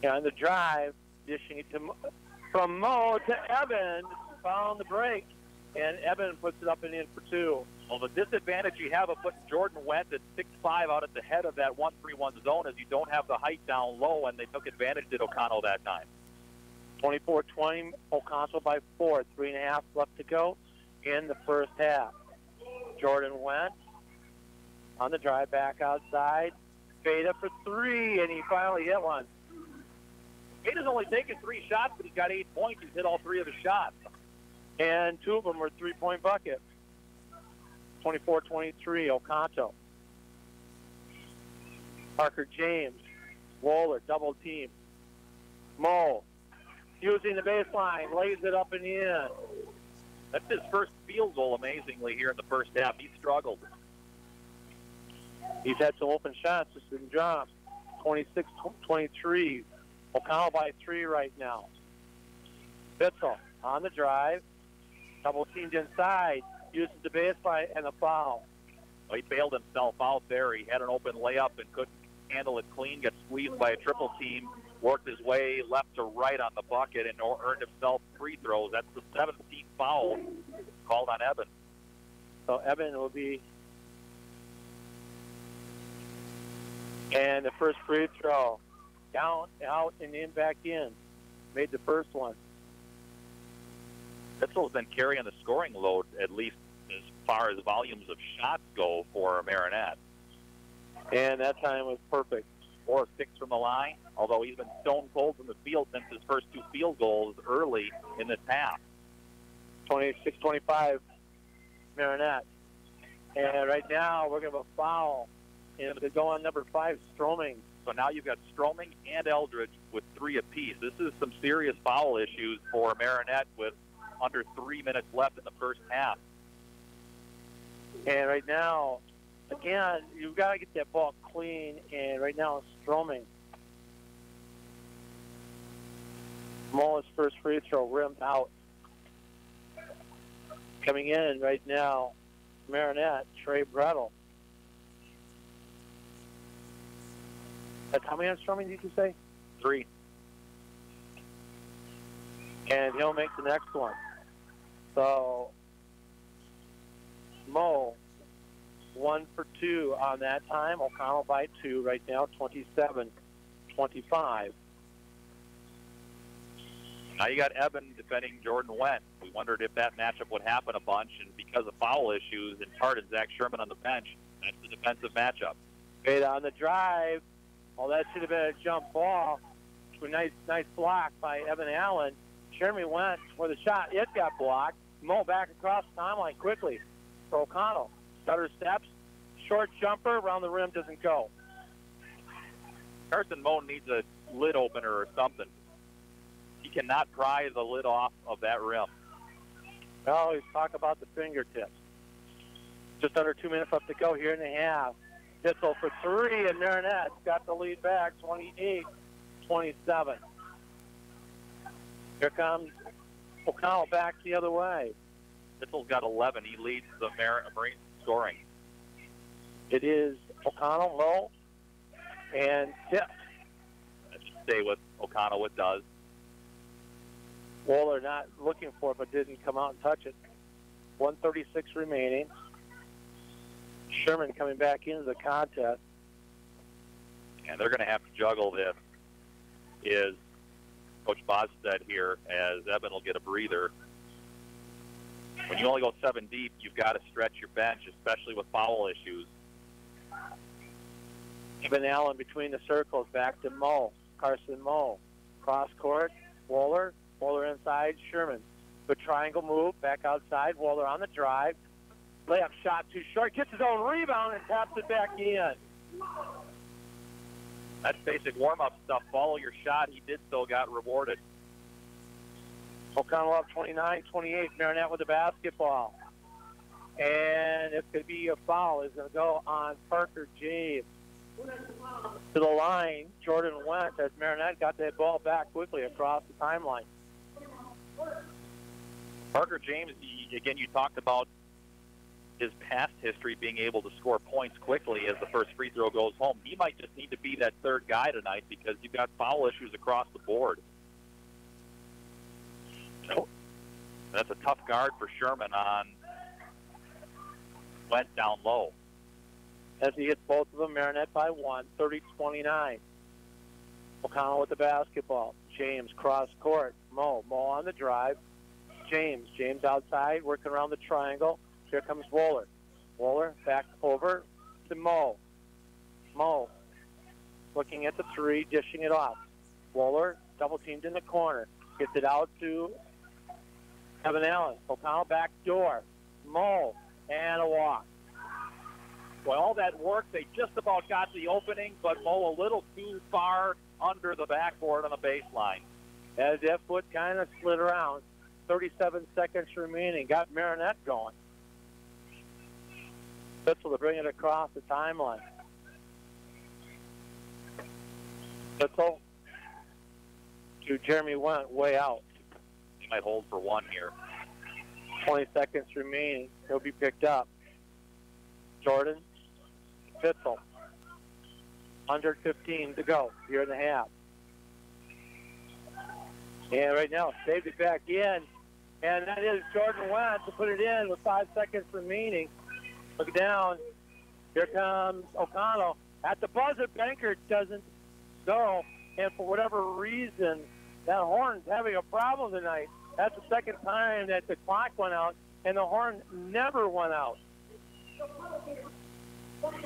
Yeah, on the drive, dishing it from Mo to Evans. Found the break. and Eben puts it up and in for 2. Well, the disadvantage you have of putting Jordan Wentz at 6'5" out at the head of that 1-3-1 zone is you don't have the height down low, and they took advantage at Oconto that time. 24-20, Oconto by 4. 3.5 left to go in the first half. Jordan Wentz on the drive back outside. Fada for 3, and he finally hit one. Fada's only taken 3 shots, but he's got 8 points. He's hit all 3 of his shots. And 2 of them were 3-point buckets. 24-23, Oconto. Parker James, Wohler, double team. Mo, using the baseline, lays it up and in. That's his first field goal, amazingly, here in the first half. He struggled. He's had some open shots, just been dropped. 26-23, Oconto by 3 right now. Bitzel on the drive, double teamed inside, uses the baseline and a foul. Well, he bailed himself out there. He had an open layup and couldn't handle it clean, got squeezed by a triple team, worked his way left to right on the bucket, and earned himself free throws. That's the 17th foul called on Eben. So Eben will be... And the first free throw, down, out, and in, back in. Made the first one. Bitzel's been carrying the scoring load, at least as far as volumes of shots go for Marionette. And that time was perfect. 4 of 6 from the line, although he's been stone cold from the field since his first 2 field goals early in this half. 26-25, Marionette. And right now we're going to have a foul. And to go on number 5, Stroming. So now you've got Stroming and Eldridge with 3 apiece. This is some serious foul issues for Marionette with under 3 minutes left in the first half. And right now, again, you've got to get that ball clean. And right now, Stroming. Mullen's first free throw rimmed out. Coming in right now, Marionette, Trey Brettel. How many on Stroming did you say? 3. And he'll make the next one. So, Mo, 1 for 2 on that time. Oconto by 2 right now, 27-25. Now you got Eben defending Jordan Wentz. We wondered if that matchup would happen a bunch, and because of foul issues, in part, it's Zach Sherman on the bench. That's the defensive matchup. Fada on the drive. Well, that should have been a jump ball. A nice block by Evan Allen. Sherman went for the shot. It got blocked. Mo back across the timeline quickly for Oconto. Stutter steps. Short jumper. Around the rim doesn't go. Carson Mo needs a lid opener or something. He cannot pry the lid off of that rim. Well, he's talking about the fingertips. Just under 2 minutes left to go here in the half. Bitzel for 3, and Marionette's got the lead back, 28-27. Here comes Oconto back the other way. Bitzel's got 11. He leads the Marine scoring. It is Oconto low and tipped. That should stay with Oconto. It does. Wohler not looking for it, but didn't come out and touch it. 1:36 remaining. Sherman coming back into the contest. And they're going to have to juggle this, is Coach Boz said here, as Eben will get a breather. When you only go 7 deep, you've got to stretch your bench, especially with foul issues. Evan Allen between the circles, back to Mo. Carson Mo. Cross court, Wohler. Wohler inside, Sherman. Good triangle move, back outside. Wohler on the drive. Layup shot too short. Gets his own rebound and taps it back in. That's basic warm-up stuff. Follow your shot. He did so, got rewarded. Oconto up 29-28. Marionette with the basketball. And it could be a foul. It's going to go on Parker James. To the line, Jordan Wentz, as Marionette got that ball back quickly across the timeline. Parker James, again, you talked about his past history being able to score points quickly as the first free throw goes home. He might just need to be that third guy tonight because you've got foul issues across the board. That's a tough guard for Sherman on Went down low. As he hits both of them, Marionette by 1, 30-29. Oconto with the basketball. James cross court. Mo on the drive. James outside, working around the triangle. Here comes Wohler. Wohler back over to Mo. Mo looking at the three, dishing it off. Wohler double teamed in the corner. Gets it out to Evan Allen. Oconto back door. Mo and a walk. Well, all that work, they just about got the opening, but Mo a little too far under the backboard on the baseline. As that foot kind of slid around. 37 seconds remaining. Got Marionette going. Pitzel to bring it across the timeline. Pitzel to Jeremy Went, way out. He might hold for one here. 20 seconds remaining. He'll be picked up. Jordan, Pitzel. 115 to go here in the half. And right now, saved it back in. And that is Jordan Went to put it in with 5 seconds remaining. Look down. Here comes Oconto. At the buzzer, Bankert doesn't go. And for whatever reason, that horn's having a problem tonight. That's the second time that the clock went out, and the horn never went out.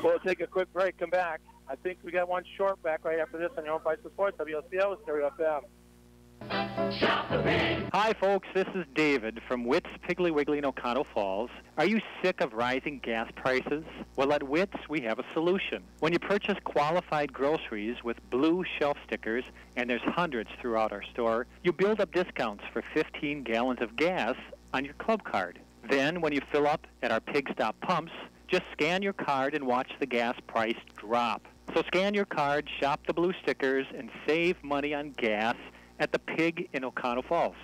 We'll take a quick break, come back. I think we got one short back right after this on your own Price of Sports, WOCO, Stereo FM. Hi, folks. This is David from Witt's Piggly Wiggly in Oconto Falls. Are you sick of rising gas prices? Well, at Witt's, we have a solution. When you purchase qualified groceries with blue shelf stickers, and there's hundreds throughout our store, you build up discounts for 15 gallons of gas on your club card. Then, when you fill up at our Pig Stop pumps, just scan your card and watch the gas price drop. So scan your card, shop the blue stickers, and save money on gas at the Pig in Oconto Falls.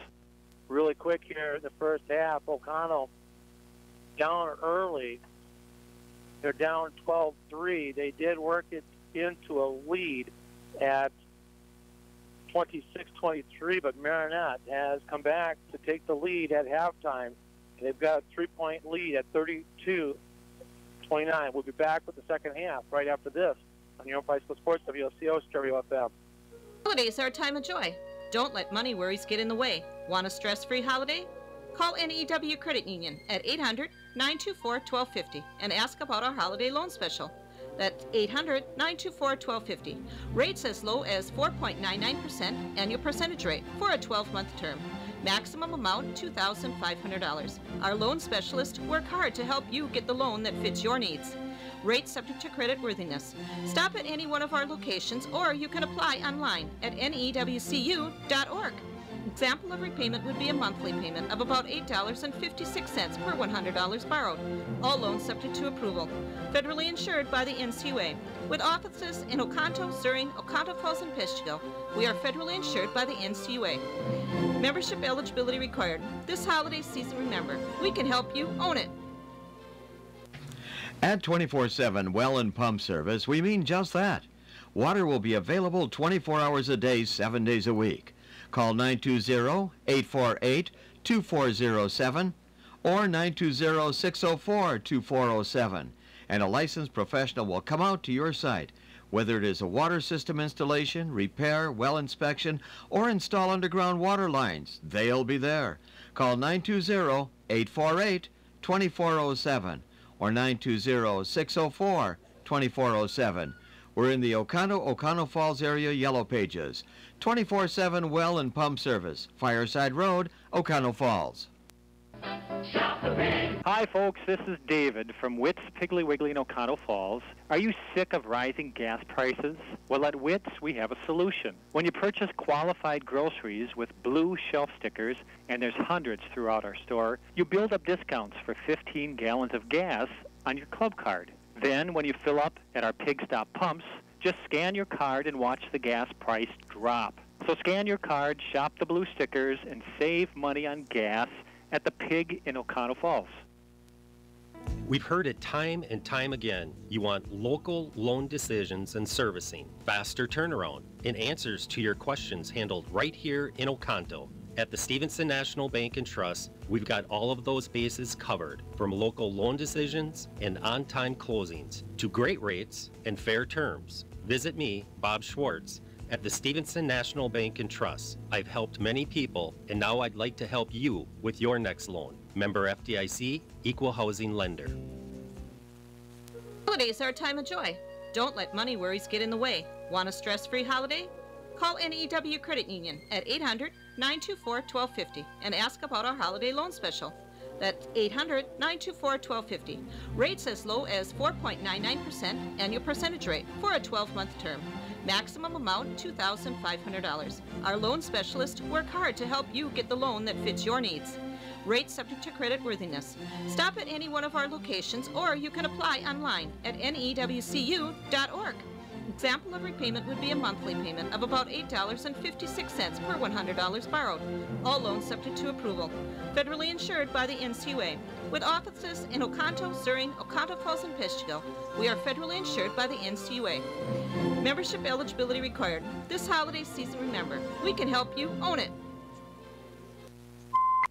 Really quick here in the first half, Oconto down early. They're down 12-3. They did work it into a lead at 26-23, but Marionette has come back to take the lead at halftime. They've got a 3-point lead at 32-29. We'll be back with the second half right after this on your own Price of Sports, WOCO, Stereo FM. Holidays are a time of joy. Don't let money worries get in the way. Want a stress-free holiday? Call NEW Credit Union at 800-924-1250 and ask about our holiday loan special. That's 800-924-1250. Rates as low as 4.99% annual percentage rate for a 12-month term. Maximum amount $2,500. Our loan specialists work hard to help you get the loan that fits your needs. Rates subject to credit worthiness. Stop at any one of our locations, or you can apply online at newcu.org. Example of repayment would be a monthly payment of about $8.56 per $100 borrowed. All loans subject to approval. Federally insured by the NCUA. With offices in Oconto, Surrey, Oconto Falls, and Peshtigo, we are federally insured by the NCUA. Membership eligibility required. This holiday season, remember, we can help you own it. At 24/7 Well and Pump Service, we mean just that. Water will be available 24 hours a day, 7 days a week. Call 920-848-2407 or 920-604-2407, and a licensed professional will come out to your site, whether it is a water system installation, repair, well inspection, or install underground water lines. They'll be there. Call 920-848-2407 or 920-604-2407. We're in the Oconto Falls area Yellow Pages. 24/7 Well and Pump Service, Fireside Road, Oconto Falls. Hi, folks. This is David from Witt's Piggly Wiggly in Oconto Falls. Are you sick of rising gas prices? Well, at Witt's, we have a solution. When you purchase qualified groceries with blue shelf stickers, and there's hundreds throughout our store, you build up discounts for 15 gallons of gas on your club card. Then, when you fill up at our Pig Stop pumps, just scan your card and watch the gas price drop. So scan your card, shop the blue stickers, and save money on gas at the Pig in Oconto Falls. We've heard it time and time again. You want local loan decisions and servicing, faster turnaround, and answers to your questions handled right here in Oconto. At the Stevenson National Bank and Trust, we've got all of those bases covered, from local loan decisions and on-time closings to great rates and fair terms. Visit me, Bob Schwartz, at the Stevenson National Bank and Trust. I've helped many people, and now I'd like to help you with your next loan. Member FDIC, Equal Housing Lender. Holidays are a time of joy. Don't let money worries get in the way. Want a stress-free holiday? Call NEW Credit Union at 800-924-1250 and ask about our holiday loan special. That's 800-924-1250. Rates as low as 4.99% annual percentage rate for a 12-month term. Maximum amount $2,500. Our loan specialists work hard to help you get the loan that fits your needs. Rates subject to credit worthiness. Stop at any one of our locations, or you can apply online at newcu.org. Example of repayment would be a monthly payment of about $8.56 per $100 borrowed. All loans subject to approval. Federally insured by the NCUA. With offices in Oconto, Zuring, Oconto Falls, and Peshtigo, we are federally insured by the NCUA. Membership eligibility required. This holiday season, remember, we can help you own it.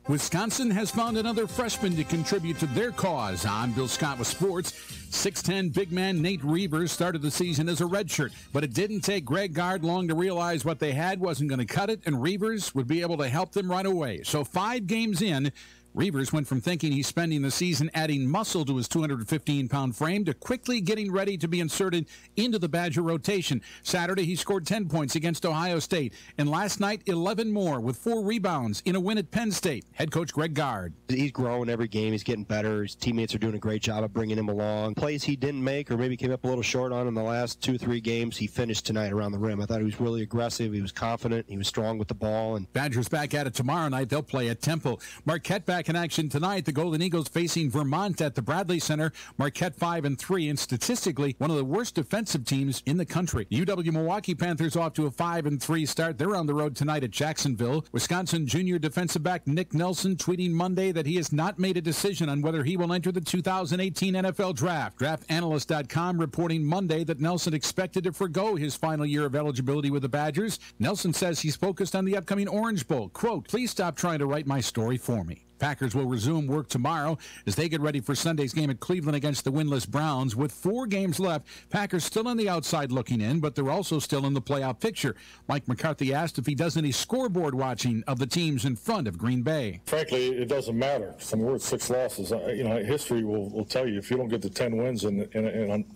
Wisconsin has found another freshman to contribute to their cause. I'm Bill Scott with sports. 6'10" big man Nate Reavers started the season as a redshirt, but it didn't take Greg Gard long to realize what they had wasn't going to cut it, and Reavers would be able to help them right away. So 5 games in, Reavers went from thinking he's spending the season adding muscle to his 215-pound frame to quickly getting ready to be inserted into the Badger rotation. Saturday, he scored 10 points against Ohio State, and last night, 11 more with 4 rebounds in a win at Penn State. Head coach Greg Gard. He's growing every game. He's getting better. His teammates are doing a great job of bringing him along. Plays he didn't make or maybe came up a little short on in the last 2-3 games, he finished tonight around the rim. I thought he was really aggressive. He was confident. He was strong with the ball. And Badgers back at it tomorrow night. They'll play at Temple. Marquette back in action tonight. The Golden Eagles facing Vermont at the Bradley Center. Marquette 5-3 and statistically one of the worst defensive teams in the country. UW Milwaukee Panthers off to a 5-3 start. They're on the road tonight at Jacksonville. Wisconsin junior defensive back Nick Nelson tweeting Monday that he has not made a decision on whether he will enter the 2018 NFL Draft. DraftAnalyst.com reporting Monday that Nelson expected to forgo his final year of eligibility with the Badgers. Nelson says he's focused on the upcoming Orange Bowl. Quote, "Please stop trying to write my story for me." Packers will resume work tomorrow as they get ready for Sunday's game at Cleveland against the winless Browns. With 4 games left, Packers still on the outside looking in, but they're also still in the playoff picture. Mike McCarthy asked if he does any scoreboard watching of the teams in front of Green Bay. Frankly, it doesn't matter. I mean, we're at 6 losses. History will tell you if you don't get to 10 wins and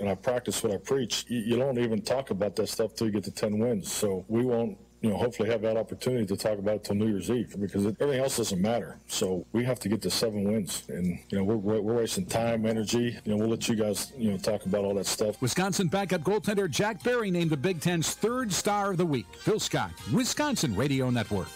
I practice what I preach, you don't even talk about that stuff till you get to 10 wins. So we won't hopefully have that opportunity to talk about it till New Year's Eve because everything else doesn't matter. So we have to get to 7 wins, and we're wasting time, energy. We'll let you guys talk about all that stuff. Wisconsin backup goaltender Jack Barry named the Big Ten's 3rd star of the week. Phil Scott, Wisconsin Radio Network.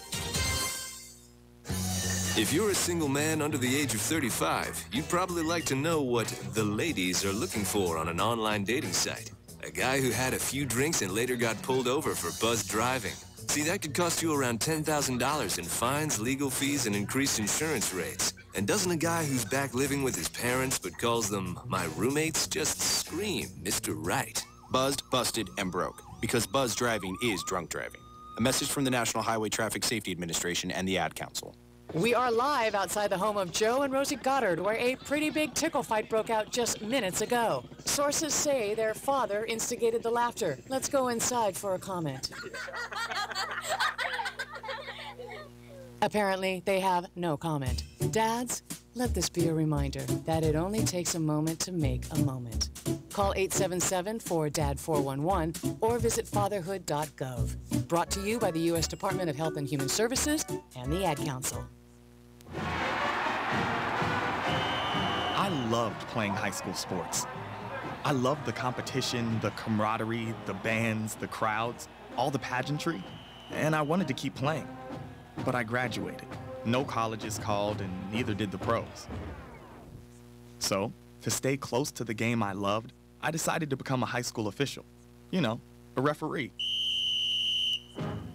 If you're a single man under the age of 35, you'd probably like to know what the ladies are looking for on an online dating site. A guy who had a few drinks and later got pulled over for buzzed driving. See, that could cost you around $10,000 in fines, legal fees, and increased insurance rates. And doesn't a guy who's back living with his parents but calls them my roommates just scream Mr. Right? Buzzed, busted, and broke. Because buzzed driving is drunk driving. A message from the National Highway Traffic Safety Administration and the Ad Council. We are live outside the home of Joe and Rosie Goddard, where a pretty big tickle fight broke out just minutes ago. Sources say their father instigated the laughter. Let's go inside for a comment. Apparently, they have no comment. Dads, let this be a reminder that it only takes a moment to make a moment. Call 877-4DAD-411 or visit fatherhood.gov. Brought to you by the U.S. Department of Health and Human Services and the Ad Council. I loved playing high school sports. I loved the competition, the camaraderie, the bands, the crowds, all the pageantry, and I wanted to keep playing. But I graduated. No colleges called, and neither did the pros. So, to stay close to the game I loved, I decided to become a high school official. A referee.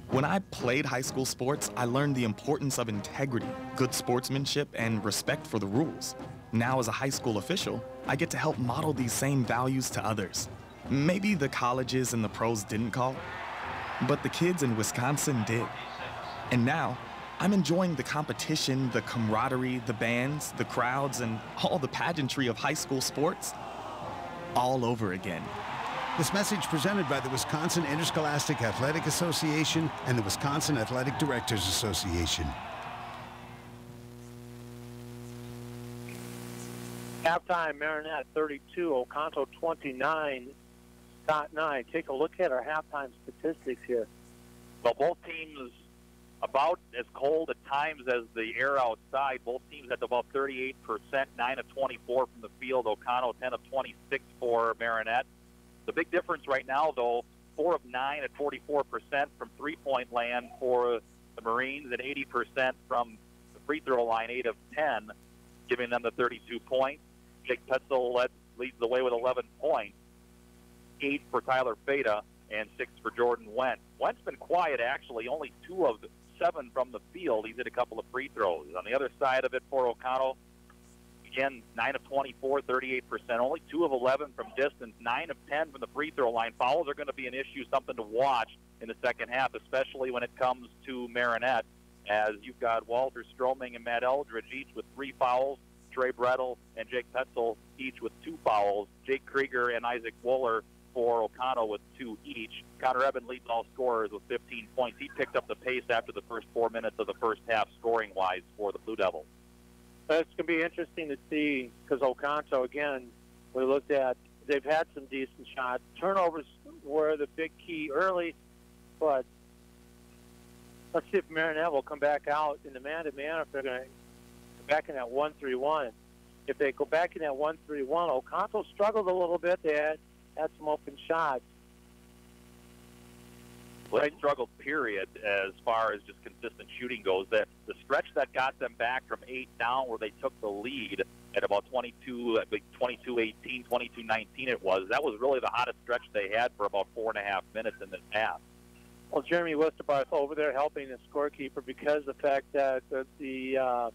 When I played high school sports, I learned the importance of integrity, good sportsmanship, and respect for the rules. Now, as a high school official, I get to help model these same values to others. Maybe the colleges and the pros didn't call, but the kids in Wisconsin did. And now, I'm enjoying the competition, the camaraderie, the bands, the crowds, and all the pageantry of high school sports all over again. This message presented by the Wisconsin Interscholastic Athletic Association and the Wisconsin Athletic Directors Association. Halftime, Marionette 32, Oconto 29, Scott 9. Take a look at our halftime statistics here. Well, both teams about as cold at times as the air outside. Both teams at about 38%, 9 of 24 from the field. Oconto 10 of 26 for Marionette. The big difference right now, though, 4 of 9 at 44% from three-point land for the Marines and 80% from the free throw line, 8 of 10, giving them the 32 points. Jake Petzel leads the way with 11 points, 8 for Tyler Feta, and 6 for Jordan Wentz. Wentz been quiet, actually, only 2 of 7 from the field. He's hit a couple of free throws. On the other side of it for Oconto, again, 9 of 24, 38%. Only 2 of 11 from distance, 9 of 10 from the free throw line. Fouls are going to be an issue, something to watch in the second half, especially when it comes to Marionette, as you've got Walter Stroming and Matt Eldridge each with 3 fouls, Trey Brettel and Jake Petzel each with 2 fouls, Jake Krieger and Isaac Wooler for Oconto with 2 each. Connor Eben leads all scorers with 15 points. He picked up the pace after the first 4 minutes of the first half scoring-wise for the Blue Devils. It's going to be interesting to see because Oconto, again, we looked at, they've had some decent shots. Turnovers were the big key early, but let's see if Marionette will come back out in the man-to-man if they're going to go back in that 1-3-1. If they go back in that 1-3-1, Oconto struggled a little bit. They had some open shots. Well, they struggled, period, as far as just consistent shooting goes. The stretch that got them back from 8 down where they took the lead at about 22-18, 22-19 it was, that was really the hottest stretch they had for about 4.5 minutes in this half. Well, Jeremy Westerbarth over there helping the scorekeeper because of the fact that the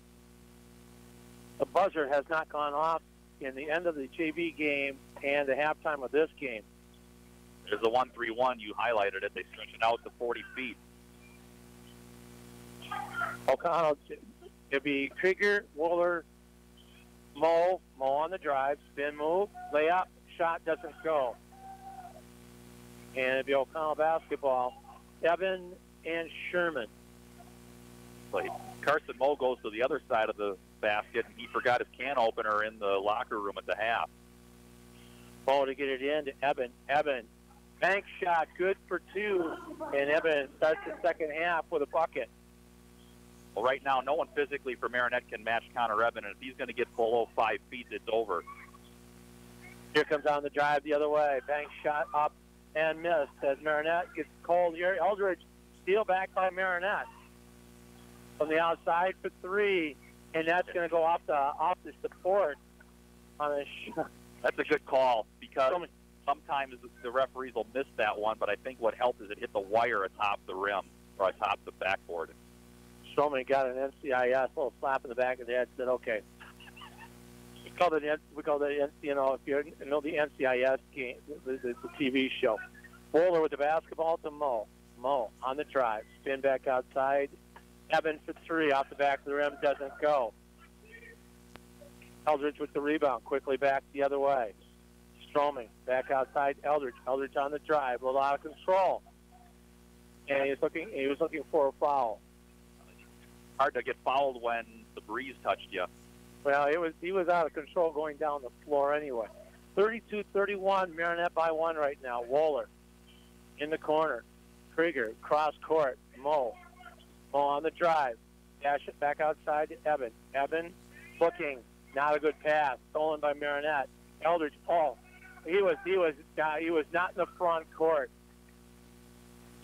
buzzer has not gone off in the end of the JV game and the halftime of this game. There's the 1-3-1. You highlighted it. They stretch it out to 40 feet. Oconto, it'll be Krieger, Wooler, Mo on the drive, spin move, layup, shot doesn't go. And it'll be Oconto basketball. Evan and Sherman. Carson Mo goes to the other side of the basket, and he forgot his can opener in the locker room at the half. Mo to get it in to Evan. Evan, bank shot, good for 2, and Evan starts the second half with a bucket. Well, right now, no one physically for Marionette can match Connor Evan, and if he's going to get below 5 feet, it's over. Here comes on the drive the other way. Bank shot up and missed as Marionette gets cold here. Eldridge steal back by Marionette from the outside for 3, and that's going to go off the support on a shot. That's a good call because sometimes the referees will miss that one, but I think what helped is it hit the wire atop the rim or atop the backboard. Strowman got an NCIS, a little slap in the back of the head, said, okay. We call it, you know, if you know the NCIS game, the TV show. Bowler with the basketball to Mo. Mo on the drive. Spin back outside. Evan for 3 off the back of the rim. Doesn't go. Eldridge with the rebound. Quickly back the other way. Stroming back outside. Eldridge. Eldridge on the drive. A little out of control. And he was looking for a foul. Hard to get fouled when the breeze touched you. Well, he was out of control going down the floor anyway. 32-31, Marionette by 1 right now. Wooler in the corner. Krieger, cross court. Mo on the drive. Dash it back outside to Evan. Evan looking. Not a good pass. Stolen by Marionette. Eldridge, he was not in the front court.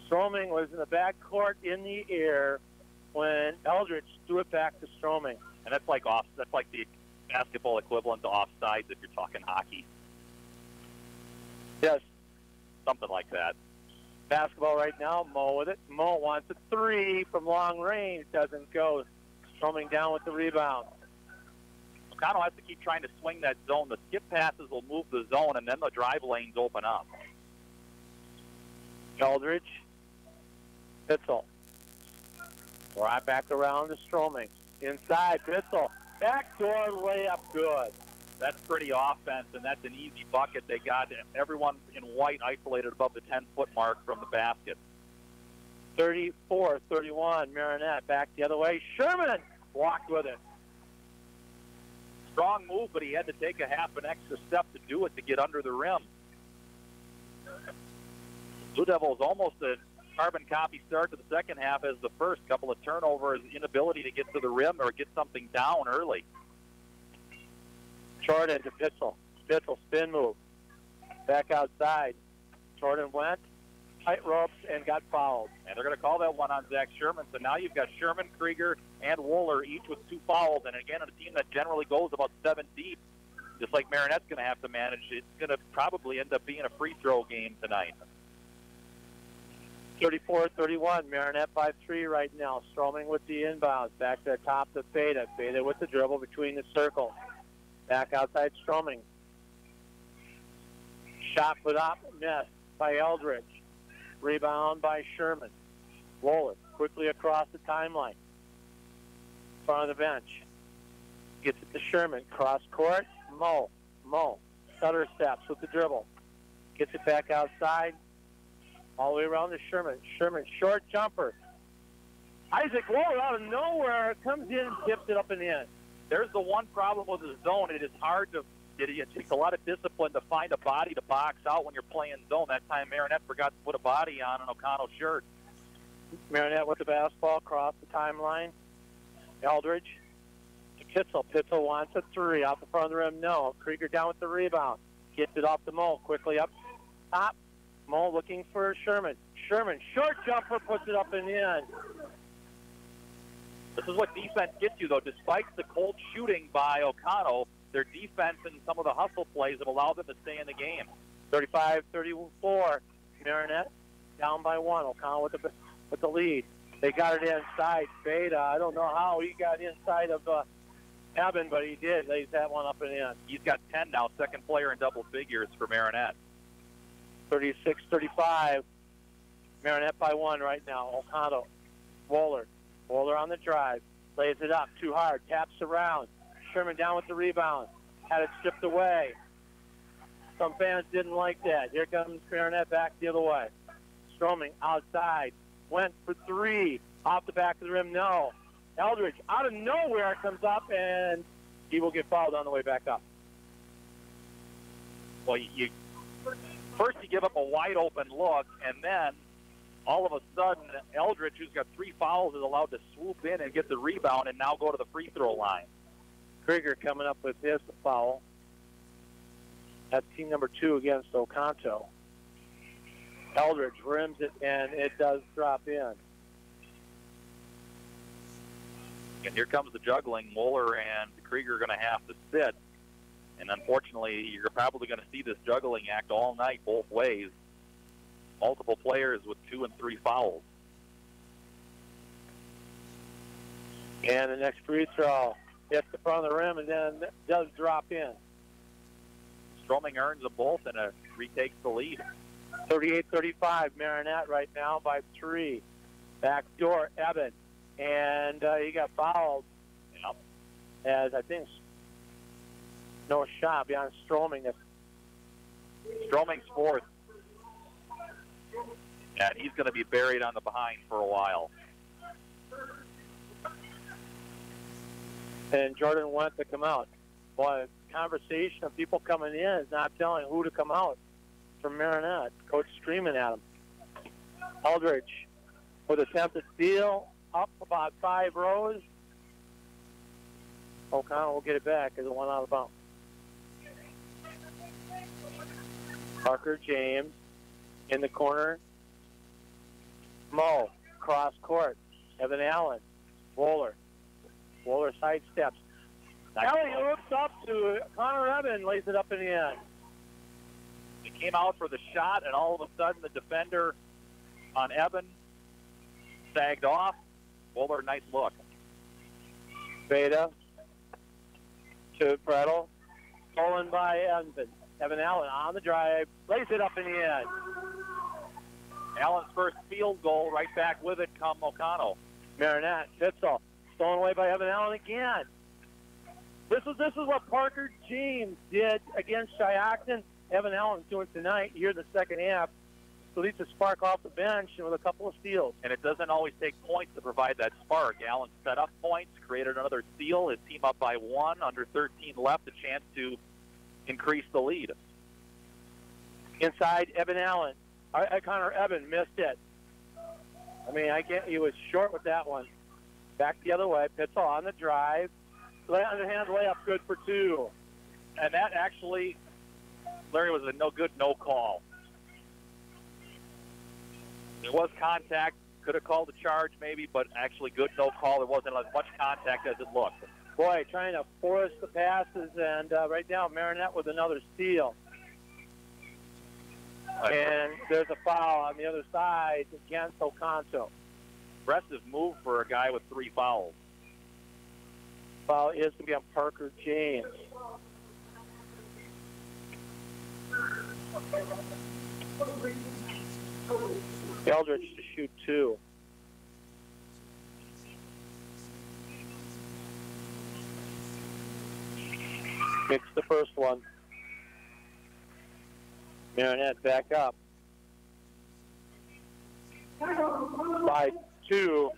Stroming was in the back court in the air when Eldridge threw it back to Stroming. And that's like the basketball equivalent to offsides if you're talking hockey. Yes. Something like that. Basketball right now, Mo with it. Mo wants a 3 from long range. Doesn't go. Stroming down with the rebound. Oconto has to keep trying to swing that zone. The skip passes will move the zone, and then the drive lanes open up. Eldridge. Pitzel. Right back around to Stroming. Inside, Bitzel. Backdoor layup, good. That's pretty offense, and that's an easy bucket. They got everyone in white isolated above the 10-foot mark from the basket. 34-31, Marionette back the other way. Sherman walked with it. Strong move, but he had to take a half an extra step to do it to get under the rim. Blue Devils almost a carbon copy start to the second half as the first. Couple of turnovers, inability to get to the rim or get something down early. Jordan to Pitzel. Pitzel spin move. Back outside. Jordan went, tight ropes, and got fouled. And they're going to call that one on Zach Sherman. So now you've got Sherman, Krieger, and Wooler each with 2 fouls. And again, a team that generally goes about 7 deep, just like Marionette's going to have to manage, it's going to probably end up being a free throw game tonight. 34-31, Marionette by 3 right now. Stroming with the inbounds. Back to the top to Feda. Feda with the dribble between the circles. Back outside Stroming. Shot put up, missed by Eldridge. Rebound by Sherman. Wohler quickly across the timeline. Front of the bench. Gets it to Sherman. Cross court. Mo. Stutter steps with the dribble. Gets it back outside. All the way around to Sherman. Sherman, short jumper. Isaac Wohler out of nowhere comes in and tips it up and in. There's the one problem with the zone. It is hard to, it takes a lot of discipline to find a body to box out when you're playing zone. That time Marionette forgot to put a body on an Oconto shirt. Marionette with the basketball across the timeline. Eldridge to Pitzel. Pitzel wants a 3 off the front of the rim. No. Krieger down with the rebound. Gets it off to Mo. Quickly up top. Mo looking for Sherman. Sherman, short jumper, puts it up and in. This is what defense gets you, though. Despite the cold shooting by Oconto, their defense and some of the hustle plays have allowed them to stay in the game. 35-34. Marionette down by 1. Oconto with the lead. They got it inside. Beta, I don't know how he got inside of Eben, but he did. Lays that one up and in. He's got 10 now, second player in double figures for Marionette. 36-35. Marionette by 1 right now. Oconto. Wohler on the drive. Lays it up. Too hard. Taps around. Sherman down with the rebound. Had it stripped away. Some fans didn't like that. Here comes Marionette back the other way. Stroming outside. Went for 3. Off the back of the rim. No. Eldridge out of nowhere comes up, and he will get fouled on the way back up. Well, first you give up a wide-open look, and then all of a sudden Eldridge, who's got 3 fouls, is allowed to swoop in and get the rebound and now go to the free throw line. Krieger coming up with his foul. That's team number 2 against Oconto. Eldridge rims it, and it does drop in. And here comes the juggling. Wooler and Krieger are going to have to sit. And unfortunately, you're probably going to see this juggling act all night, both ways. Multiple players with 2 and 3 fouls. And the next free throw hits the front of the rim and then does drop in. Stroming earns them both and retakes the lead. 38-35, Marionette right now by 3. Backdoor, Eben. And he got fouled. Yep. As I think no shot beyond Stroming. Stroming's 4th. And he's going to be buried on the behind for a while. And Jordan went to come out. Boy, conversation of people coming in is not telling who to come out from Marionette. Coach screaming at him. Eldridge with attempted steal, up about 5 rows. Oconto will get it back as it went out of bounds. Parker James in the corner. Mo, cross court. Evan Allen. Wohler sidesteps. Ellie hooks up to Connor Evan, lays it up in the end. He came out for the shot, and all of a sudden the defender on Evan sagged off. Wohler, nice look. Beta to Brettel. Stolen by Evan Allen on the drive. Lays it up in the end. Allen's first field goal, right back with it come Oconto. Marionette, Pitzel, stolen away by Evan Allen again. This is what Parker James did against Shiocton. Evan Allen's doing tonight here in the second half. Released a spark off the bench and with a couple of steals. And it doesn't always take points to provide that spark. Allen set up points, created another steal. His team up by 1, under 13 left, a chance to increase the lead. Inside, Evan Allen. Connor Evan missed it. I mean, he was short with that one. Back the other way. Pitzel on the drive. Underhand layup, good for 2. And that actually, Larry, was a no call. There was contact. Could have called the charge maybe, but actually good no call. There wasn't as much contact as it looked. Boy, trying to force the passes, and right now Marionette with another steal. And there's a foul on the other side against Oconto. Aggressive move for a guy with 3 fouls. Foul is going to be on Parker James. Eldridge to shoot 2. Mix the first one. Marionette back up. By 2.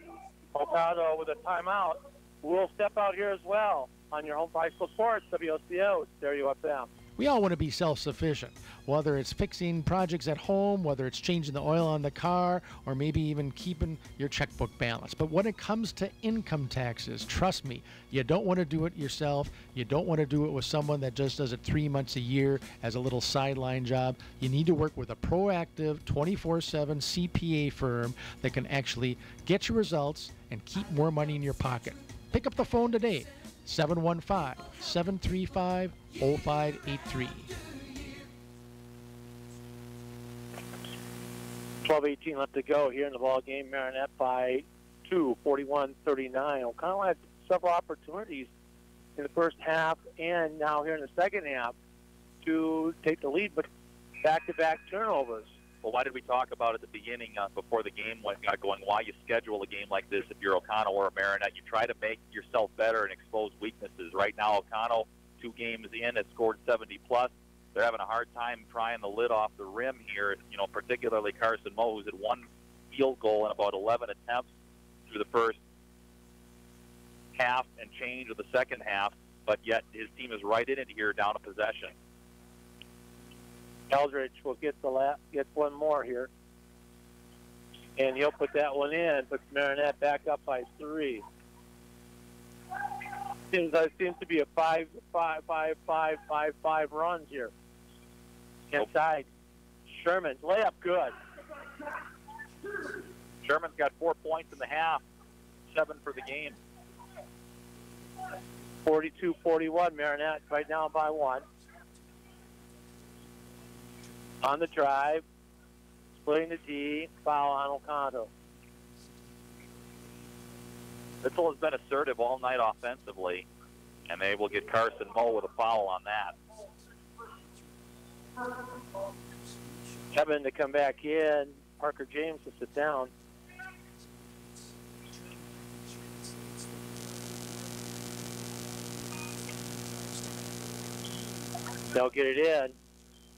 Oconto with a timeout. We'll step out here as well on your home for high school sports, WOCO, Stereo FM. We all want to be self-sufficient, whether it's fixing projects at home, whether it's changing the oil on the car, or maybe even keeping your checkbook balanced. But when it comes to income taxes, trust me, you don't want to do it yourself. You don't want to do it with someone that just does it 3 months a year as a little sideline job. You need to work with a proactive 24/7 CPA firm that can actually get you results and keep more money in your pocket. Pick up the phone today. 715-735-0583. 12:18 left to go here in the ball game. Marionette by 2, 41-39. O'Connell had several opportunities in the first half and now here in the second half to take the lead, but back-to-back turnovers. Well, why did we talk about at the beginning before the game got going, why you schedule a game like this if you're Oconto or a Marionette? You try to make yourself better and expose weaknesses. Right now, Oconto, 2 games in, has scored 70-plus. They're having a hard time prying the lid off the rim here, particularly Carson Moe, who's at 1 field goal in about 11 attempts through the first half and change of the second half, but yet his team is right in it here down a possession. Eldridge will get one more here, and he'll put that one in. Puts Marionette back up by 3. Seems to be a 5-5 runs here. Inside, Sherman layup good. Sherman's got 4 points in the half, 7 for the game. 42-41. Marionette right now by 1. On the drive, splitting the D, foul on Oconto. Mitchell has been assertive all night offensively, and they will get Carson Moe with a foul on that. Kevin to come back in. Parker James to sit down. They'll get it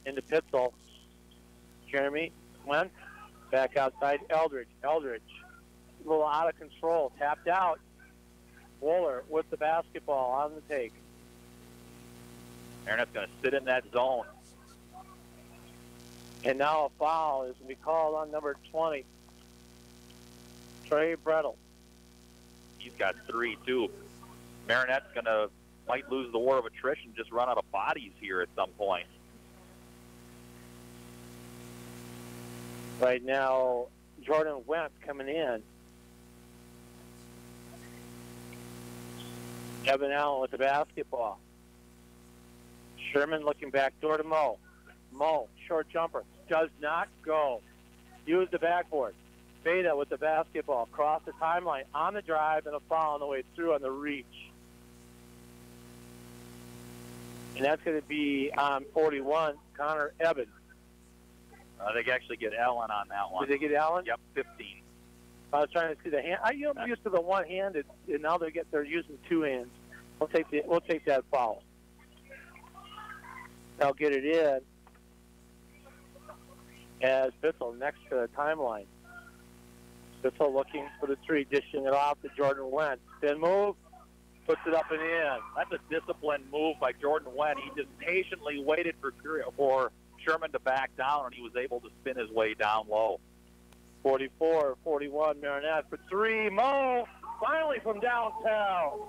into Pitzel. Jeremy went back outside. Eldridge, a little out of control, tapped out. Wooler with the basketball on the take. Marionette's going to sit in that zone. And now a foul is going to be called on number 20, Trey Brettel. He's got 3 too. Marionette's might lose the war of attrition, just run out of bodies here at some point. Right now, Jordan Wentz coming in. Evan Allen with the basketball. Sherman looking back door to Moe. Moe, short jumper, does not go. Use the backboard. Beta with the basketball, across the timeline, on the drive, and a foul on the way through on the reach. And that's going to be on 41, Connor Evans. They actually get Allen on that one. Did they get Allen? Yep, 15. I was trying to see the hand. I'm used to the one-handed, and now they're using two hands. We'll take that foul. They'll get it in as Bissell next to the timeline. Bissell looking for the three, dishing it off to Jordan Wentz. Then move, puts it up and in. That's a disciplined move by Jordan Wentz. He just patiently waited for Sherman to back down, and he was able to spin his way down low. 44-41, Marionette for three. Mo, finally from downtown.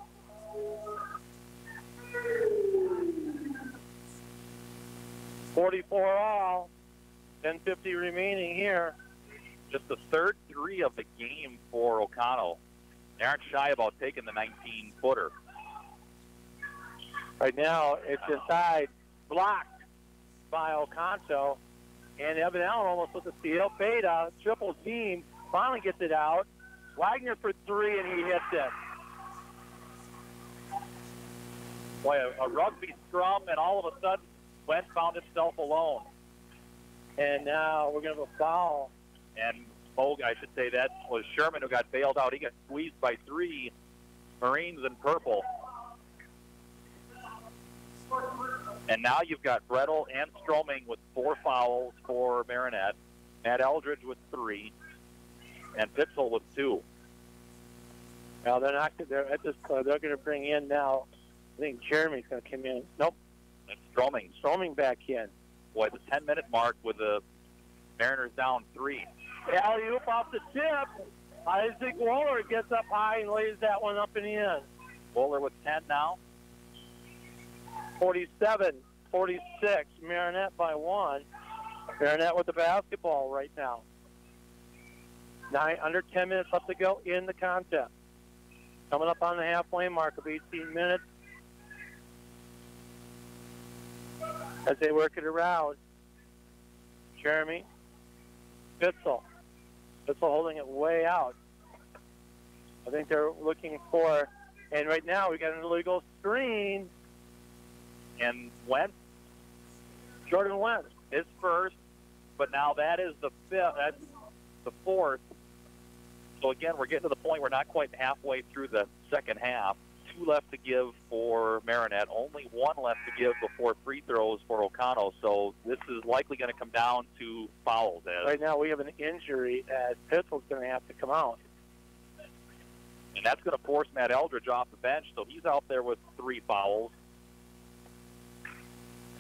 44 all. 10:50 remaining here. Just the third three of the game for Oconto. They aren't shy about taking the 19-footer. Right now, it's inside, blocked by Oconto. And Evan Allen almost with the steal. Beta, triple team, finally gets it out. Wagner for three, and he hits it. Boy, a rugby scrum, and all of a sudden, Wentz found himself alone. And now we're going to have a foul. And I should say that was Sherman who got bailed out. He got squeezed by three Marines in purple. And now you've got Brettel and Stroming with 4 fouls for Marionette. Matt Eldridge with 3. And Pitzel with 2. Well, they're not. They're at this. They're going to bring in now. I think Jeremy's going to come in. Nope. And Stroming. Stroming back in. Boy, the 10-minute mark with the Mariners down 3. Alley-oop off the tip. Isaac Waller gets up high and lays that one up and in. Waller with 10 now. 47-46. Marinette by 1. Marinette with the basketball right now. Under 10 minutes left to go in the contest. Coming up on the halfway mark of 18 minutes. As they work it around. Jeremy. Pitzel. Pitzel holding it way out. I think they're looking for, and right now we got an illegal screen. And Wentz, Jordan Wentz, his first, but now that is the fifth. That's the fourth. So again, we're getting to the point we're not quite halfway through the second half. 2 left to give for Marinette. Only 1 left to give before free throws for Oconto. So this is likely going to come down to fouls. Right now we have an injury as Pitzel's going to have to come out. And that's going to force Matt Eldridge off the bench. So he's out there with 3 fouls.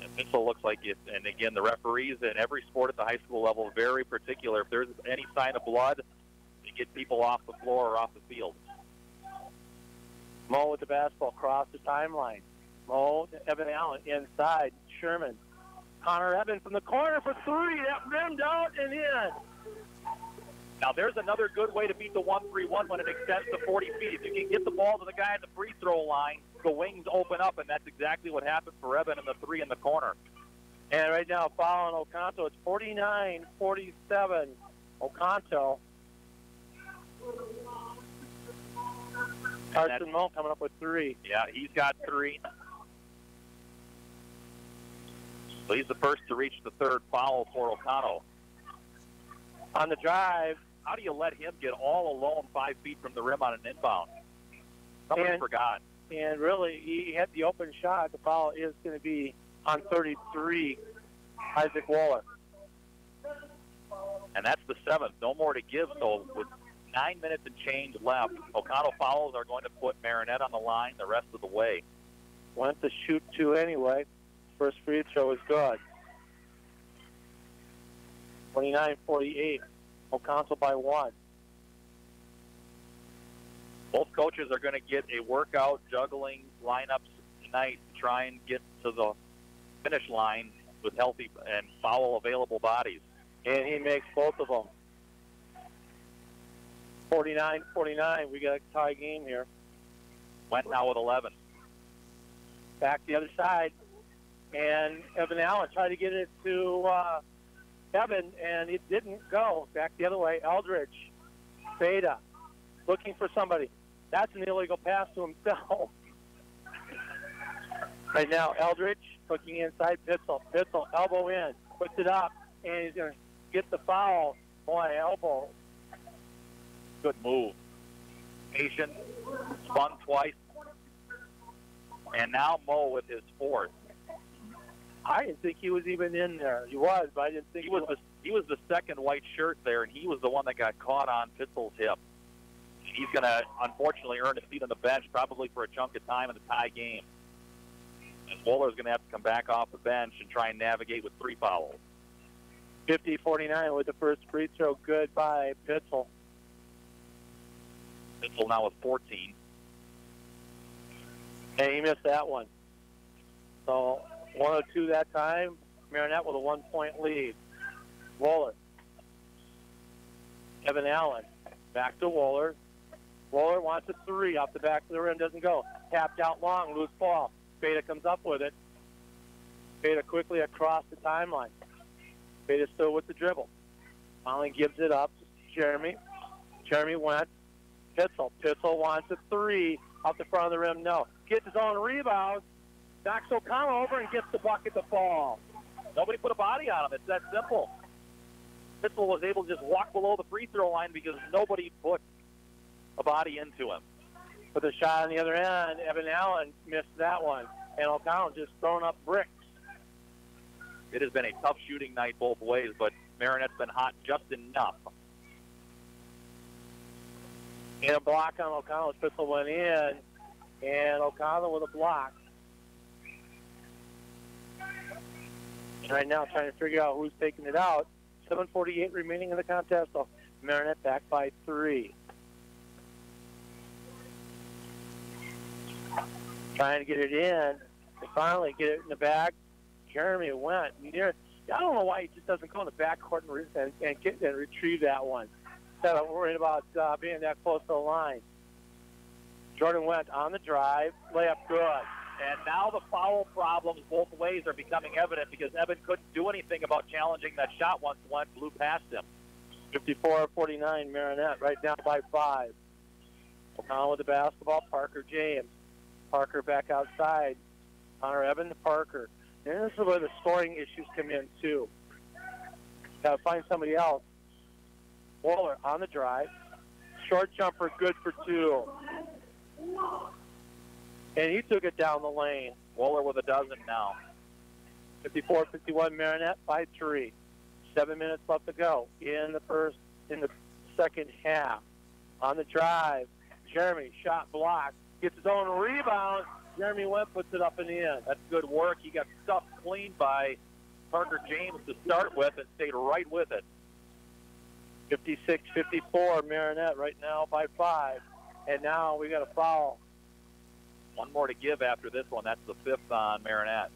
And Pitzel looks like it. And again, the referees in every sport at the high school level very particular. If there's any sign of blood, they get people off the floor or off the field. Mo with the basketball across the timeline. Mo to Evan Allen inside. Sherman. Connor Evan from the corner for 3. That rimmed out and in. Now there's another good way to beat the 1-3-1 when it extends to 40 feet. If you can get the ball to the guy at the free throw line, the wings open up, and that's exactly what happened for Evan and the 3 in the corner. And right now, following Oconto, it's 49-47. Oconto. Carson Moe coming up with 3. Yeah, he's got 3. So he's the first to reach the 3rd foul for Oconto. On the drive. How do you let him get all alone 5 feet from the rim on an inbound? Someone forgot. And really, he had the open shot. The foul is going to be on 33, Isaac Waller. And that's the 7th. No more to give, so with 9 minutes and change left, Oconto fouls are going to put Marinette on the line the rest of the way. Went to shoot 2 anyway. First free throw is good. 29-48. Oconto by 1. Both coaches are going to get a workout juggling lineups tonight to try and get to the finish line with healthy and foul available bodies. And he makes both of them. 49-49. We got a tie game here. Went now with 11. Back the other side. And Evan Allen tried to get it to Evan, and it didn't go. Back the other way. Eldridge. Beta. Looking for somebody. That's an illegal pass to himself. Right now, Eldridge looking inside Pitzel. Pitzel, elbow in. Puts it up, and he's going to get the foul. Boy, elbow. Good move. Patient, spun twice. And now Mo with his fourth. I didn't think he was even in there. He was, but I didn't think he was the second white shirt there, and he was the one that got caught on Pitzel's hip. He's going to, unfortunately, earn a seat on the bench, probably for a chunk of time in the tie game. And Woller's going to have to come back off the bench and try and navigate with 3 fouls. 50-49 with the first free throw. Good by Pitzel. Pitzel now with 14. And he missed that one. So 102 that time. Marionette with a 1-point lead. Wohler. Evan Allen. Back to Wohler. Wohler wants a 3 off the back of the rim. Doesn't go. Tapped out long. Loose ball. Beta comes up with it. Beta quickly across the timeline. Beta still with the dribble. Finally gives it up to Jeremy. Jeremy went. Pitzel. Pitzel wants a 3 off the front of the rim. No. Gets his own rebound. Knocks Oconto over and gets the bucket to fall. Nobody put a body on him. It's that simple. Pitzel was able to just walk below the free throw line because nobody put a body into him. With a shot on the other end, Evan Allen missed that one. And Oconto just throwing up bricks. It has been a tough shooting night both ways, but Marionette's been hot just enough. And a block on Oconto. Pitzel went in, and Oconto with a block. And right now trying to figure out who's taking it out. 7:48 remaining in the contest, so Marionette back by 3. Trying to get it in. They finally get it in the back. Jeremy went near. I don't know why he just doesn't go in the backcourt and retrieve that one. Instead of worrying about being that close to the line. Jordan went on the drive. Layup good. And now the foul problems both ways are becoming evident because Evan couldn't do anything about challenging that shot once one blew past him. 54-49 Marionette right now by 5. Oconto with the basketball. Parker James. Parker back outside. Connor Evan to Parker. And this is where the scoring issues come in, too. Got to find somebody else. Wohler on the drive. Short jumper, good for 2. And he took it down the lane. Wohler with a dozen now. 54-51 Marionette by 3. 7 minutes left to go in the second half. On the drive, Jeremy shot blocked. Gets his own rebound. Jeremy Went puts it up and in. That's good work. He got stuffed clean by Parker James to start with and stayed right with it. 56-54 Marionette right now by 5. And now we got a foul. One more to give after this one. That's the 5th on Marionette.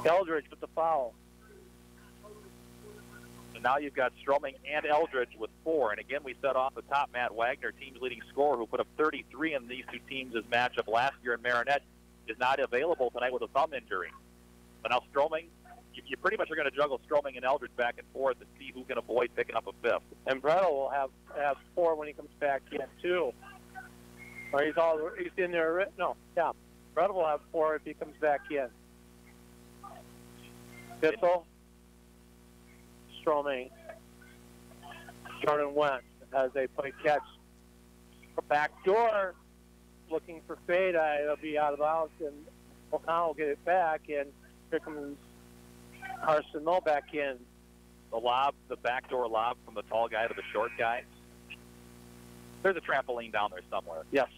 Eldridge with the foul. So now you've got Stroming and Eldridge with 4. And again, we set off the top, Matt Wagner, team's leading scorer, who put up 33 in these two teams' matchup last year. And Marionette is not available tonight with a thumb injury. But now Stroming, you pretty much are going to juggle Stroming and Eldridge back and forth and see who can avoid picking up a 5th. And Brettel will have 4 when he comes back in, too. Or he's in there. No, yeah. Brettel will have 4 if he comes back in. Pitzel. Stroming. Jordan Went as they play catch. Back door. Looking for fade. It'll be out of bounds, and Oconto will get it back, and here comes Carson Moe back in. The lob, the backdoor lob from the tall guy to the short guy. There's a trampoline down there somewhere. Yes.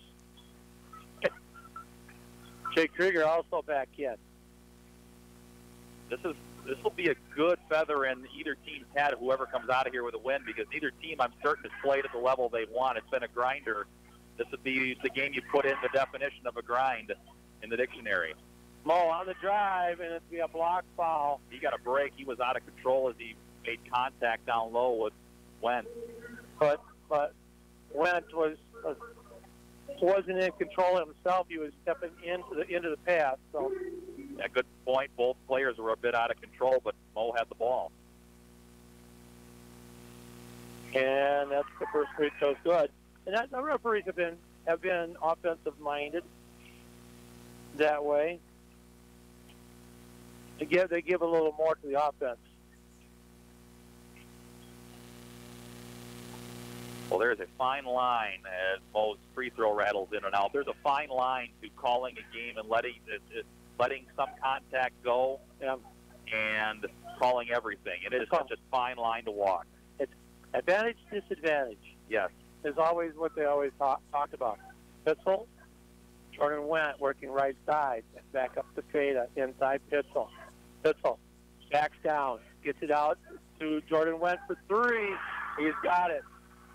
Jake Krieger also back in. This will be a good feather in either team's hat, whoever comes out of here with a win, because neither team, I'm certain, has played at the level they want. It's been a grinder. This would be the game you put in the definition of a grind in the dictionary. Moe on the drive, and it'll be a block foul. He got a break. He was out of control as he made contact down low with Wentz. But Wentz wasn't in control himself. He was stepping into the pass. So, yeah, good point. Both players were a bit out of control, but Moe had the ball. And that's the first free throw. Good. And the referees have been offensive minded that way. They give a little more to the offense. Well, there's a fine line as most free throw rattles in and out. There's a fine line to calling a game and letting some contact go and calling everything. It is such a fine line to walk. It's advantage, disadvantage. Yes. Is always what they always talked about. Pitzel, Jordan Wendt working right side, back up to Fada, inside Pitzel. Pitzel backs down, gets it out to Jordan Wendt for three. He's got it.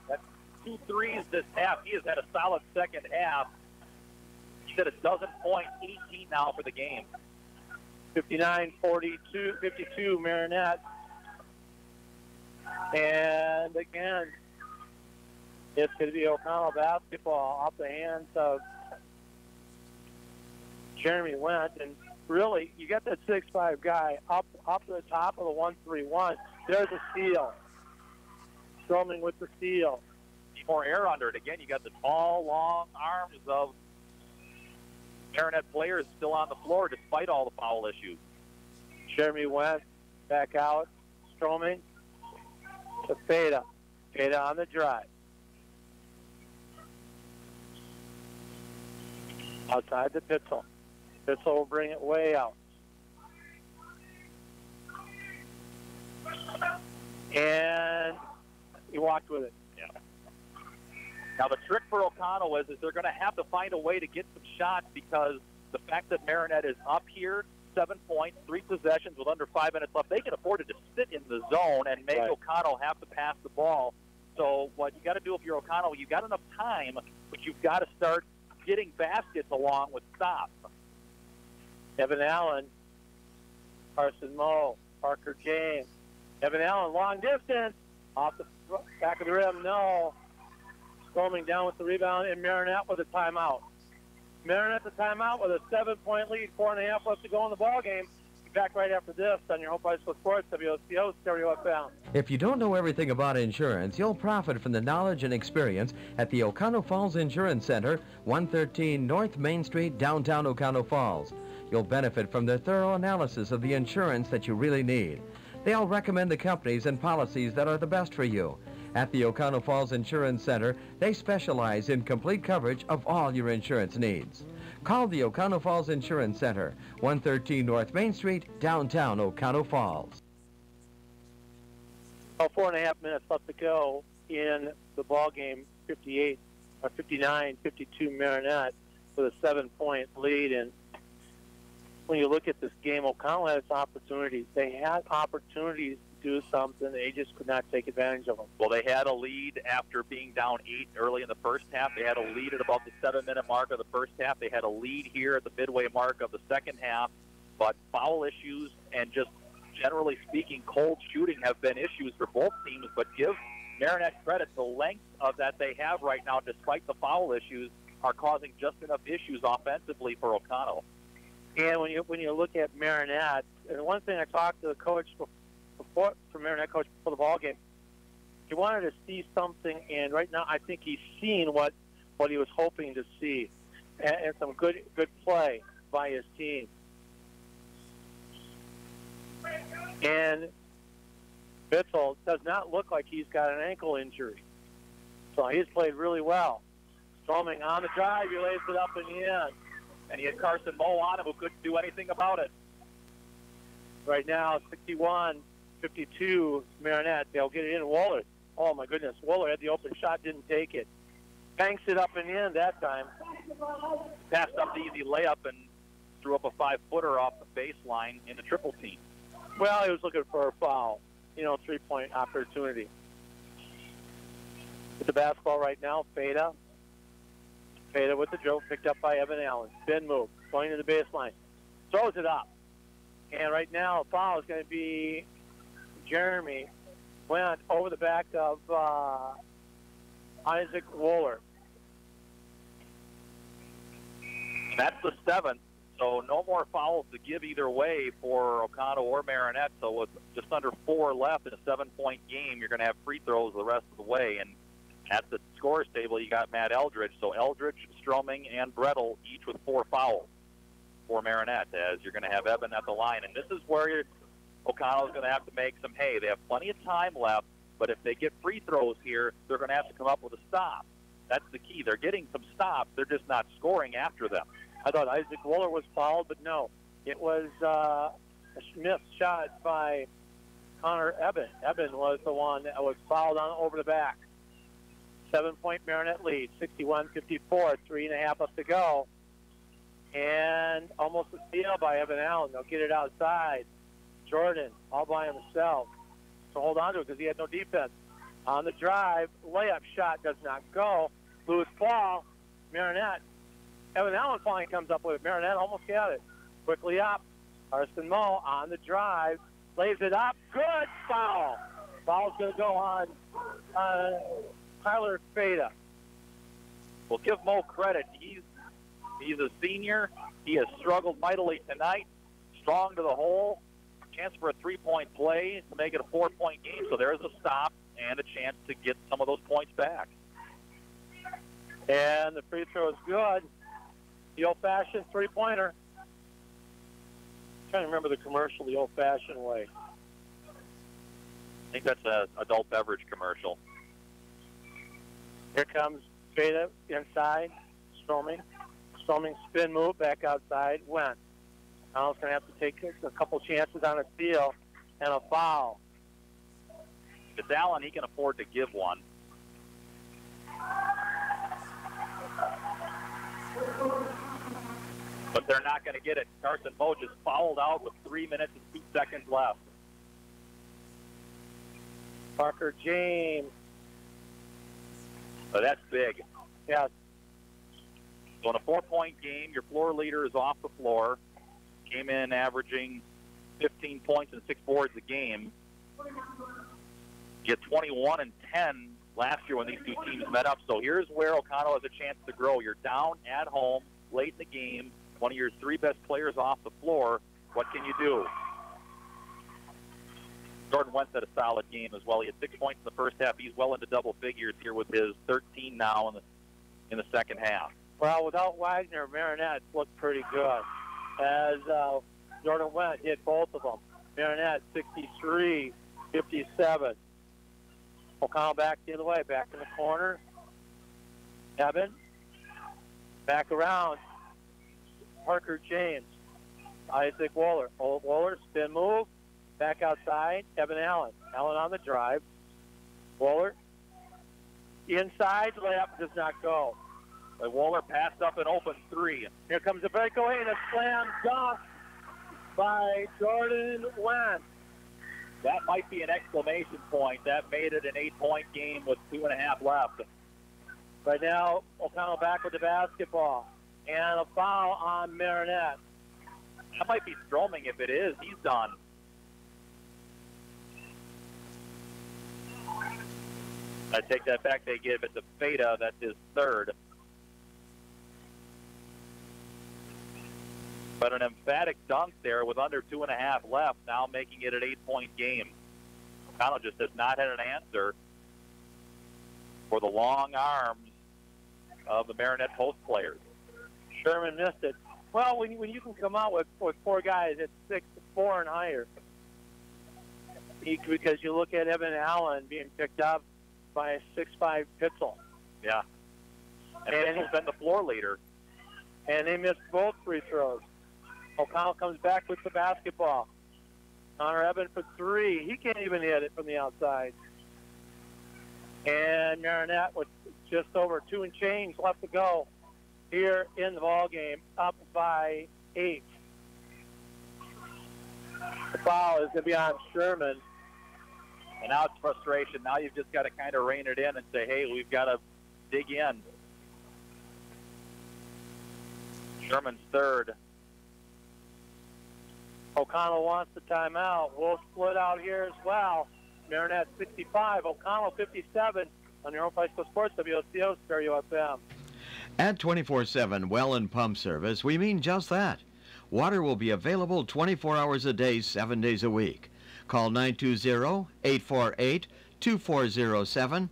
That's 2 threes this half. He has had a solid second half. He's at a dozen points, 18 now for the game. 59-42, 52 Marionette. And again, it's going to be Oconto basketball off the hands of Jeremy Wendt. And really, you got that 6'5" guy up to the top of the 1-3-1. There's a steal. Stroming with the steal. Need more air under it. Again, you got the tall, long arms of Marionette players still on the floor despite all the foul issues. Jeremy Wendt back out. Stroming to Fada. Fada on the drive. Outside the Pitzel. Pitzel will bring it way out. And he walked with it. Yeah. Now the trick for Oconto is they're going to have to find a way to get some shots because the fact that Marionette is up here, 7 points, 3 possessions with under 5 minutes left, they can afford to just sit in the zone and make Oconto have to pass the ball. So what you got to do if you're Oconto, you've got enough time, but you've got to start getting baskets along with stops. Evan Allen, Carson Moe, Parker James. Evan Allen, long distance, off the back of the rim, no. Storming down with the rebound, and Marionette with a timeout. Marionette the timeout with a 7-point lead, 4.5 left to go in the ball game. Be back right after this on your home high school sports, WOCO Stereo FM. If you don't know everything about insurance, you'll profit from the knowledge and experience at the Oconto Falls Insurance Center, 113 North Main Street, downtown Oconto Falls. You'll benefit from their thorough analysis of the insurance that you really need. They'll recommend the companies and policies that are the best for you. At the Oconto Falls Insurance Center, they specialize in complete coverage of all your insurance needs. Call the Oconto Falls Insurance Center, 113 North Main Street, downtown Oconto Falls. 4.5 minutes left to go in the ball game, 59-52 Marionette with a 7-point lead. And when you look at this game, Oconto had its opportunities. They had opportunities to do something. They just could not take advantage of them. Well, they had a lead after being down 8 early in the first half. They had a lead at about the 7-minute mark of the first half. They had a lead here at the midway mark of the second half. But foul issues and just generally speaking, cold shooting have been issues for both teams. But give Marionette credit, the length of that they have right now, despite the foul issues, are causing just enough issues offensively for Oconto. And when you look at Marionette, and one thing I talked to the coach before, Marionette coach before the ball game, he wanted to see something, and right now I think he's seen what he was hoping to see, and some good play by his team. And Bitzel does not look like he's got an ankle injury, so he's played really well. Stroming on the drive, he lays it up and in. And he had Carson Moe on him who couldn't do anything about it. Right now, 61-52 Marionette. They'll get it in. Waller. Oh, my goodness. Waller had the open shot, didn't take it. Banks it up and in that time. Passed up the easy layup and threw up a 5-footer off the baseline in the triple team. Well, he was looking for a foul. 3-point opportunity. With the basketball right now, Fada. Fada with the dribble, picked up by Evan Allen. Spin move, going to the baseline. Throws it up. And right now, foul is going to be Jeremy. Went over the back of Isaac Waller. That's the 7th. So no more fouls to give either way for Oconto or Marionette. So with just under 4 left in a 7-point game, you're going to have free throws the rest of the way. And at the scores table, you got Matt Eldridge. So Eldridge, Stroming, and Brettel each with 4 fouls for Marionette, as you're going to have Evan at the line. And this is where Oconto is going to have to make some hay. They have plenty of time left. But if they get free throws here, they're going to have to come up with a stop. That's the key. They're getting some stops. They're just not scoring after them. I thought Isaac Wooler was fouled, but no. It was a missed shot by Connor Eben. Eben was the one that was fouled on over the back. 7-point Marionette lead, 61-54, 3.5 up to go. And almost a steal by Evan Allen. They'll get it outside. Jordan all by himself. So hold on to it because he had no defense. On the drive, layup shot does not go. Loose ball, Marionette. Evan Allen finally comes up with it. Marionette almost got it. Quickly up. Carson Moe on the drive. Lays it up. Good foul. Foul's going to go on Tyler Fada. Well, give Mo credit. He's a senior. He has struggled mightily tonight. Strong to the hole. Chance for a three-point play to make it a 4-point game. So there's a stop and a chance to get some of those points back. And the free throw is good. The old-fashioned three-pointer. Trying to remember the commercial the old-fashioned way. I think that's an adult beverage commercial. Here comes Fada inside. Stroming spin move back outside. Went. Allen's going to have to take a couple chances on a steal and a foul. If it's Allen, he can afford to give one. But they're not going to get it. Carson Moe just fouled out with 3 minutes and 2 seconds left. Parker James. So that's big. Yes. So in a 4-point game, your floor leader is off the floor. Came in averaging 15 points and 6 boards a game. You had 21 and 10 last year when these two teams met up. So here's where Oconto has a chance to grow. You're down at home late in the game. One of your 3 best players off the floor. What can you do? Jordan Wentz had a solid game as well. He had 6 points in the first half. He's well into double figures here with his 13 now in the second half. Well, without Wagner, Marionette looked pretty good. As Jordan Wentz hit both of them. Marionette 63, 57. Oconto back the other way, back in the corner. Eben. Back around. Parker James. Isaac Wooler. Wooler, spin move. Back outside. Evan Allen. Allen on the drive. Wooler. Inside. Layup does not go. But Wooler passed up an open 3. Here comes a breakaway and a slam dunk by Jordan Wentz. That might be an exclamation point. That made it an 8-point game with 2.5 left. Right now, Oconto back with the basketball. And a foul on Marionette. That might be Stroming. If it is, he's done. I take that back. They give it to Fada. That's his 3rd. But an emphatic dunk there with under 2.5 left, now making it an 8-point game. Oconto just has not had an answer for the long arms of the Marionette post players. Sherman missed it. Well, when you can come out with 4 guys at 6'4" and higher, because you look at Evan Allen being picked up by a 6'5" Pitzel. Yeah. And he's been the floor leader. And they missed both free throws. Oconto comes back with the basketball. Connor Eben for 3. He can't even hit it from the outside. And Marionette with just over 2 and change left to go here in the ball game, up by 8. The foul is going to be on Sherman. And now it's frustration. Now you've just got to kind of rein it in and say, hey, we've got to dig in. Sherman's 3rd. Oconto wants the timeout. We'll split out here as well. Marionette 65, Oconto 57 on your own High School Sports, WOCO Stereo FM. At 24/7 well and pump service, we mean just that. Water will be available 24 hours a day, 7 days a week. Call 920-848-2407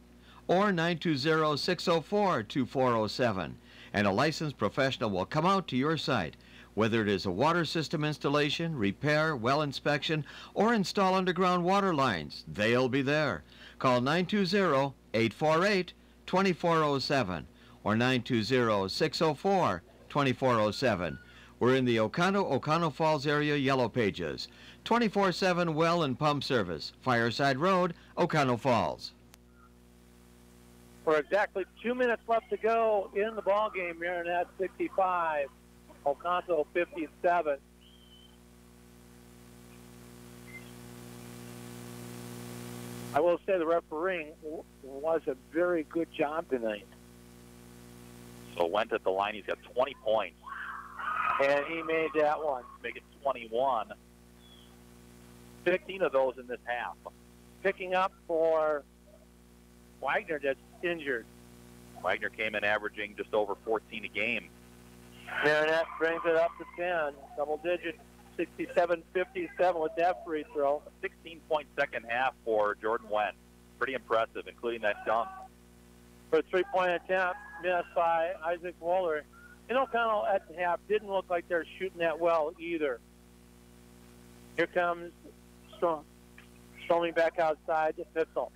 or 920-604-2407, and a licensed professional will come out to your site. Whether it is a water system installation, repair, well inspection, or install underground water lines, they'll be there. Call 920-848-2407 or 920-604-2407. We're in the Oconto Falls area Yellow Pages. 24/7 well and pump service. Fireside Road, Oconto Falls. For exactly 2 minutes left to go in the ball game, Marionette 65, Oconto 57. I will say the refereeing was a very good job tonight. So went at the line. He's got 20 points. And he made that one. Make it 21. 15 of those in this half. Picking up for Wagner that's injured. Wagner came in averaging just over 14 a game. Marionette brings it up to 10. Double digit, 67-57 with that free throw. A 16-point second half for Jordan Wendt. Pretty impressive, including that dunk. For a three-point attempt, missed by Isaac Wohler. And Oconto at the half didn't look like they're shooting that well either. Here comes Stroming back outside to Pitzel.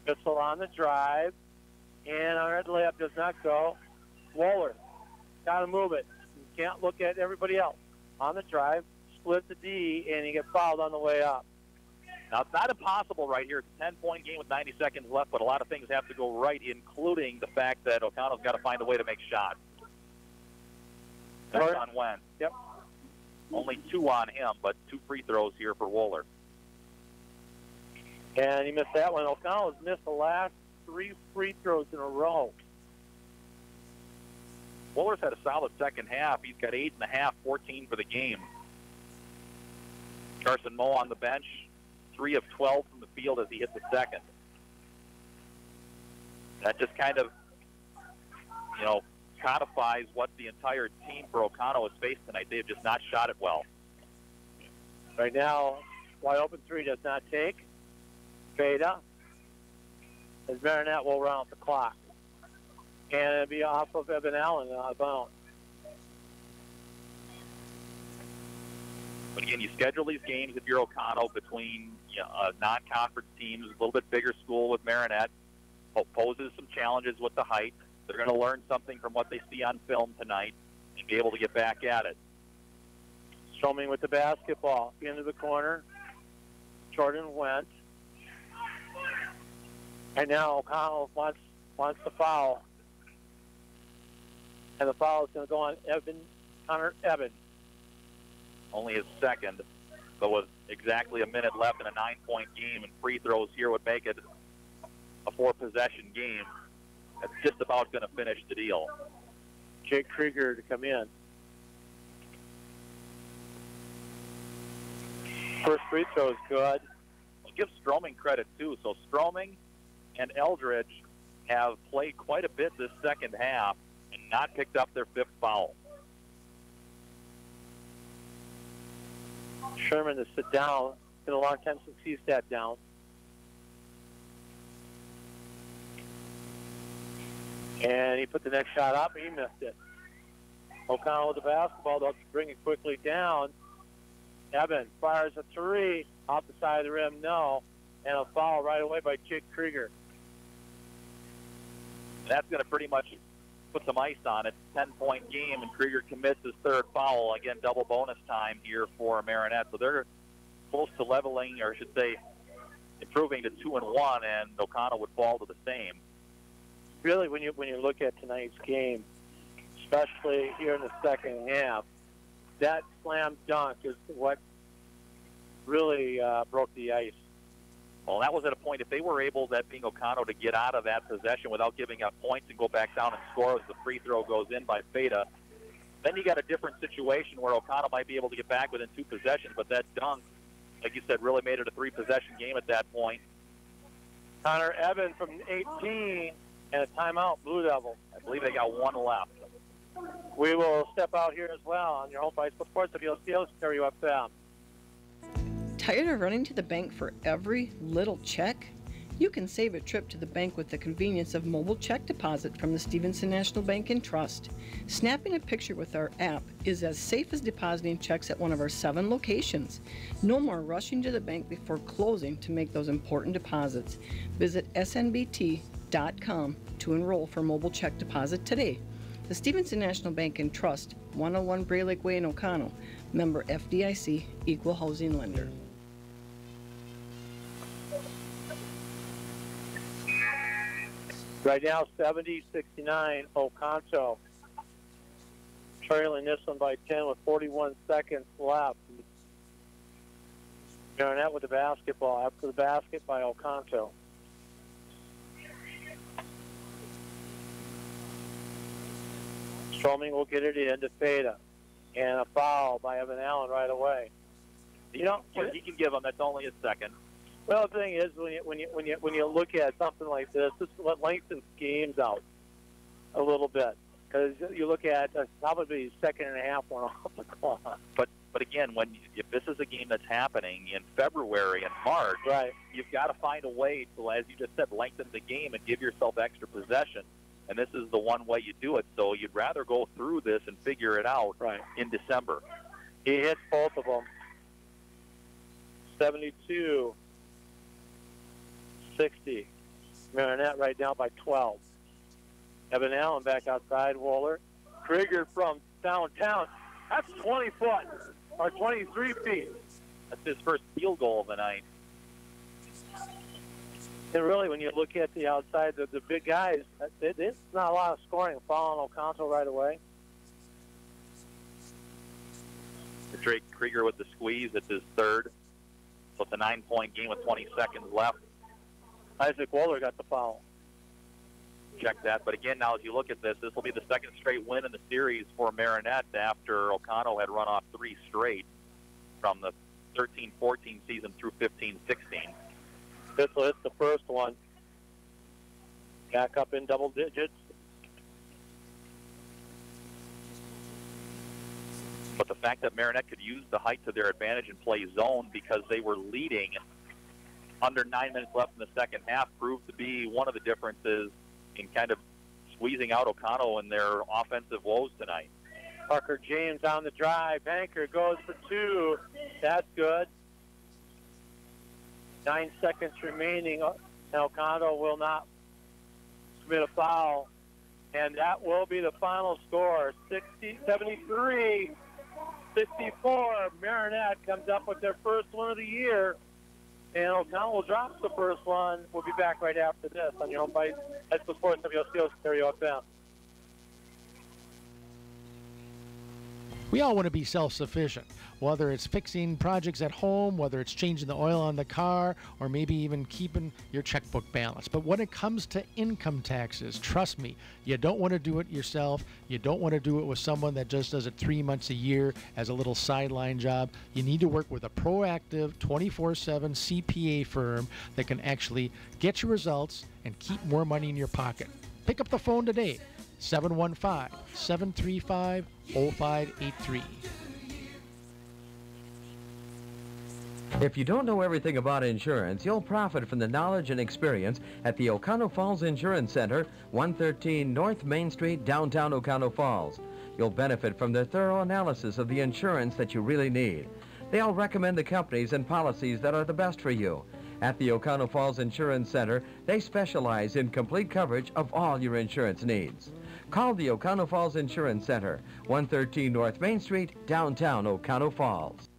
Pitzel on the drive. And our red layup does not go. Wohler, got to move it. You can't look at everybody else. On the drive, split the D, and he gets fouled on the way up. Now, it's not impossible right here. It's a 10-point game with 90 seconds left, but a lot of things have to go right, including the fact that Oconto's got to find a way to make shots. That's on Wendt. Yep. Only 2 on him, but 2 free throws here for Wohler. And he missed that one. Oconto has missed the last 3 free throws in a row. Wohler's had a solid second half. He's got 8.5, 14 for the game. Carson Moe on the bench, 3 of 12 from the field as he hit the second. That just kind of, codifies what the entire team for Oconto has faced tonight. They have just not shot it well. Right now, wide open 3 does not take. Fada. As Marionette will run out the clock. And it'll be off of Evan Allen out of bounds. But again, you schedule these games if you're Oconto between non-conference teams, a little bit bigger school with Marionette, poses some challenges with the height. They're going to learn something from what they see on film tonight and be able to get back at it. Stroming with the basketball into the corner. Jordan Wendt. And now Oconto wants the foul. And the foul is going to go on Connor Evans. Only his second, but with exactly a minute left in a 9-point game, and free throws here would make it a 4-possession game. That's just about going to finish the deal. Jake Krieger to come in. First free throw is good. I'll give Stroming credit, too. So Stroming and Eldridge have played quite a bit this second half and not picked up their 5th foul. Sherman to sit down. It's been a long time since he sat down. And he put the next shot up, and he missed it. Oconto with the basketball, they'll bring it quickly down. Evans fires a 3 off the side of the rim, no. And a foul right away by Jake Krieger. That's going to pretty much put some ice on it. 10-point game, and Krieger commits his 3rd foul. Again, double bonus time here for Marionette. So they're close to leveling, or I should say improving to 2-1, and Oconto would fall to the same. Really, when you look at tonight's game, especially here in the second half, that slam dunk is what really broke the ice. Well, that was at a point, if they were able, that being Oconto, to get out of that possession without giving up points and go back down and score as the free throw goes in by Fada, then you got a different situation where Oconto might be able to get back within 2 possessions, but that dunk, like you said, really made it a 3-possession game at that point. Connor Evans from 18 and a timeout, Blue Devils. I believe they got 1 left. We will step out here as well on your home by Sports WOCO Stereo FM. Tired of running to the bank for every little check? You can save a trip to the bank with the convenience of mobile check deposit from the Stevenson National Bank and Trust. Snapping a picture with our app is as safe as depositing checks at one of our 7 locations. No more rushing to the bank before closing to make those important deposits. Visit snbt.com to enroll for mobile check deposit today. The Stevenson National Bank and Trust, 101 Bray Lake Way in Oconto. Member FDIC, Equal Housing Lender. Right now, 70-69, Oconto. Trailing this one by 10 with 41 seconds left. Marionette with the basketball. After the basket by Oconto. Stroming will get it in to Feda. And a foul by Evan Allen right away. You know, he can give them. That's only a second. Well, the thing is, when you look at something like this lengthens games out a little bit, because you look at probably second and a half one off the clock. But again, if this is a game that's happening in February and March, right, you've got to find a way to, as you just said, lengthen the game and give yourself extra possession. And this is the one way you do it. So you'd rather go through this and figure it out in December. He hits both of them. 72. 60. Marionette right now by 12. Evan Allen back outside. Wohler. Krieger from downtown. That's 20 foot or 23 feet. That's his first field goal of the night. And really, when you look at the outside, the big guys, it's not a lot of scoring. Following Oconto right away. Drake Krieger with the squeeze. It's his third. So it's a 9-point game with 20 seconds left. Isaac Wohler got the foul. Check that. But again, now as you look at this, this will be the second straight win in the series for Marionette after Oconto had run off 3 straight from the 13-14 season through 15-16. This will hit the first one. Back up in double digits. But the fact that Marionette could use the height to their advantage and play zone because they were leading under 9 minutes left in the second half proved to be one of the differences in kind of squeezing out Oconto in their offensive woes tonight. Parker James on the drive. Banker goes for 2. That's good. 9 seconds remaining. Oconto will not commit a foul. And that will be the final score. 73-64. Marionette comes up with their first one of the year. And Oconto drops the first one. We'll be back right after this on your home bite. That's the Sports WOCO Stereo FM. We all want to be self-sufficient, whether it's fixing projects at home, whether it's changing the oil on the car, or maybe even keeping your checkbook balanced. But when it comes to income taxes, trust me, you don't want to do it yourself. You don't want to do it with someone that just does it 3 months a year as a little sideline job. You need to work with a proactive 24/7 CPA firm that can actually get you results and keep more money in your pocket. Pick up the phone today. 715-735-0583. If you don't know everything about insurance, you'll profit from the knowledge and experience at the Oconto Falls Insurance Center, 113 North Main Street, downtown Oconto Falls. You'll benefit from their thorough analysis of the insurance that you really need. They'll recommend the companies and policies that are the best for you. At the Oconto Falls Insurance Center, they specialize in complete coverage of all your insurance needs. Call the Oconto Falls Insurance Center, 113 North Main Street, downtown Oconto Falls.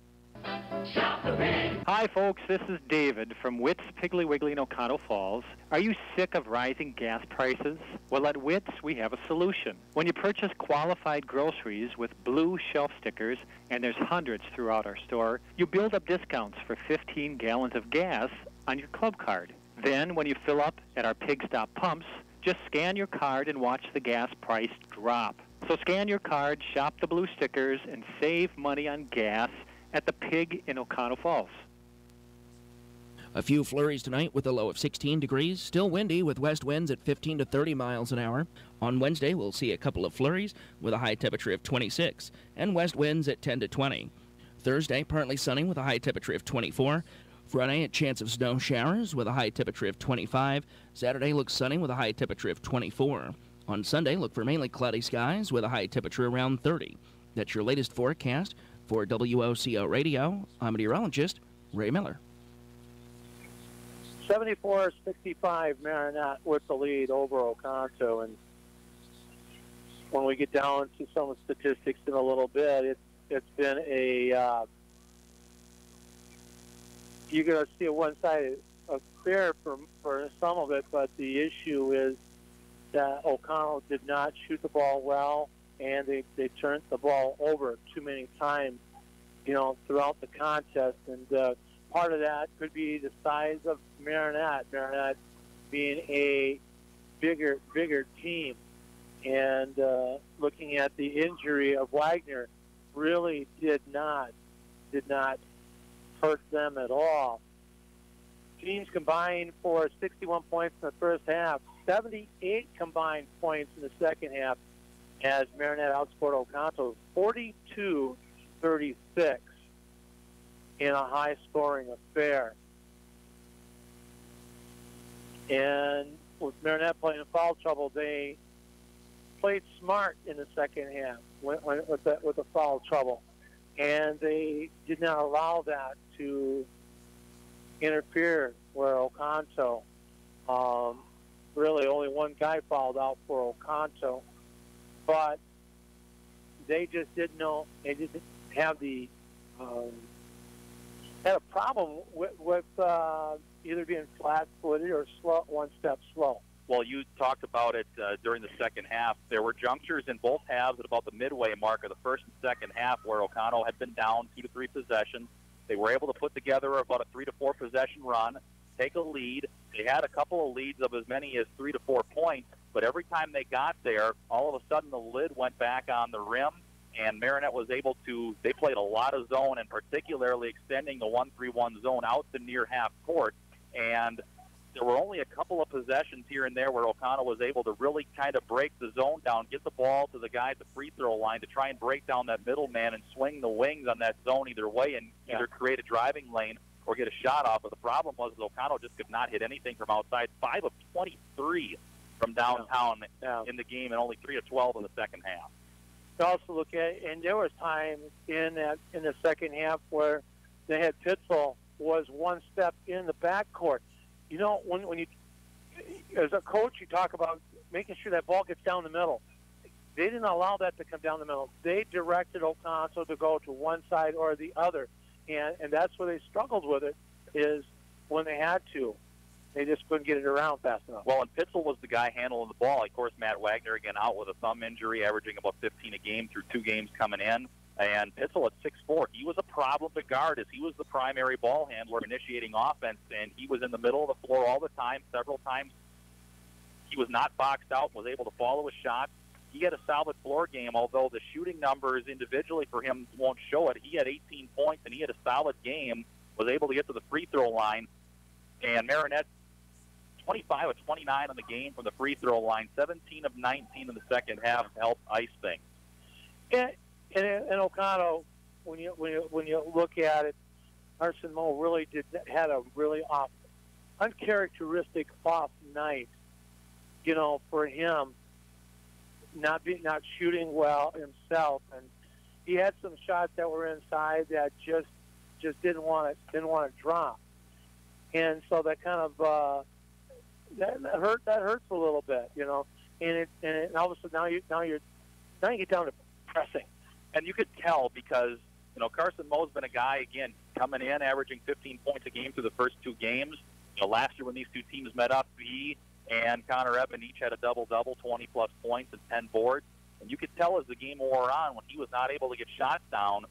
Hi, folks. This is David from Witt's Piggly Wiggly in Oconto Falls. Are you sick of rising gas prices? Well, at Witt's, we have a solution. When you purchase qualified groceries with blue shelf stickers, and there's hundreds throughout our store, you build up discounts for 15 gallons of gas on your club card. Then, when you fill up at our Pig Stop pumps, just scan your card and watch the gas price drop. So scan your card, shop the blue stickers, and save money on gas at the Pig in Oconto Falls. A few flurries tonight with a low of 16 degrees. Still windy with west winds at 15 to 30 miles an hour. On Wednesday, we'll see a couple of flurries with a high temperature of 26 and west winds at 10 to 20. Thursday, partly sunny with a high temperature of 24. Friday, a chance of snow showers with a high temperature of 25. Saturday looks sunny with a high temperature of 24. On Sunday, look for mainly cloudy skies with a high temperature around 30. That's your latest forecast. For WOCO Radio, I'm meteorologist Ray Miller. 74-65 Marionette with the lead over Oconto. And when we get down to some of the statistics in a little bit, it's been a you're going to see a one-sided affair for some of it, but the issue is that Oconto did not shoot the ball well, and they turned the ball over too many times, throughout the contest. And part of that could be the size of Marionette. Marionette being a bigger team, and looking at the injury of Wagner really did not hurt them at all. Teams combined for 61 points in the first half, 78 combined points in the second half, as Marionette outscored Oconto 42-36 in a high-scoring affair. And with Marionette playing in foul trouble, they played smart in the second half with the foul trouble, and they did not allow that to interfere where Oconto, really only one guy fouled out for Oconto, but they just didn't know, they didn't have the, had a problem with either being flat-footed or one step slow. Well, you talked about it during the second half. There were junctures in both halves at about the midway mark of the first and second half where Oconto had been down 2 to 3 possessions. They were able to put together about a 3 to 4 possession run, take a lead. They had a couple of leads of as many as 3 to 4 points, but every time they got there, all of a sudden the lid went back on the rim, and Marionette was able to, they played a lot of zone, and particularly extending the 1-3-1 zone out to near half court. And there were only a couple of possessions here and there where Oconto was able to really kind of break the zone down, get the ball to the guy at the free throw line to try and break down that middleman and swing the wings on that zone either way and either create a driving lane or get a shot off. But the problem was Oconto just could not hit anything from outside. 5 of 23 from downtown in the game, and only 3 of 12 in the second half. You also look at, and there was times in the second half where they had Pitzel was one step in the backcourt. When you, as a coach, you talk about making sure that ball gets down the middle. They didn't allow that to come down the middle. They directed Oconto to go to one side or the other, and that's where they struggled with it, is when they had to. They just couldn't get it around fast enough. Well, and Pitzel was the guy handling the ball. Of course, Matt Wagner, again, out with a thumb injury, averaging about 15 a game through 2 games coming in. And Pitzel at 6'4", he was a problem to guard as he was the primary ball handler initiating offense, and he was in the middle of the floor all the time. Several times he was not boxed out, was able to follow his shot. He had a solid floor game, although the shooting numbers individually for him won't show it. He had 18 points, and he had a solid game, was able to get to the free throw line. And Marionette, 25 of 29 on the game from the free throw line, 17 of 19 in the second half to help ice things. And Oconto, when you look at it, Carson Moe really had a really uncharacteristic off night. For him, not shooting well himself, and he had some shots that were inside that just didn't want to drop, and so that kind of that hurts a little bit, and all of a sudden now you get down to pressing. And you could tell because, Carson Moe's been a guy, again, coming in, averaging 15 points a game through the first 2 games. Last year when these two teams met up, he and Connor Evan each had a double-double, 20-plus points and 10 boards. And you could tell as the game wore on, when he was not able to get shots down,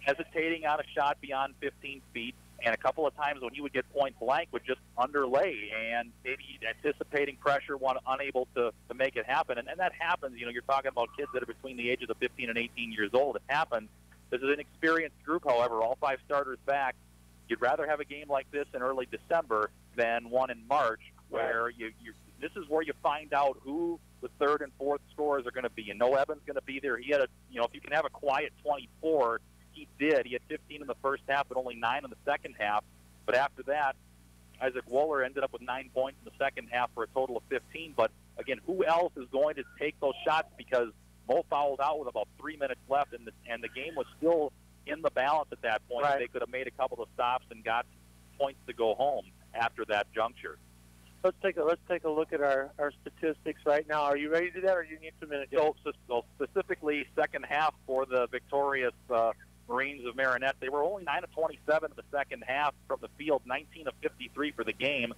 hesitating on a shot beyond 15 feet, and a couple of times when he would get point blank would just underlay and maybe anticipating pressure, unable to make it happen. And that happens. You're talking about kids that are between the ages of 15 and 18 years old. It happens. This is an experienced group, however, all 5 starters back. You'd rather have a game like this in early December than one in March, where this is where you find out who the third and fourth scorers are going to be. And Noah Evans going to be there. He had if you can have a quiet 24, he did. He had 15 in the first half, but only 9 in the second half. But after that, Isaac Wohler ended up with 9 points in the second half for a total of 15. But, again, who else is going to take those shots? Because Mo fouled out with about 3 minutes left, and the game was still in the balance at that point. Right. They could have made a couple of stops and got points to go home after that juncture. Let's take a look at our statistics right now. Are you ready to do that, or do you need 2 minutes? So specifically, second half for the victorious Marines of Marionette, they were only 9 of 27 in the second half from the field, 19 of 53 for the game,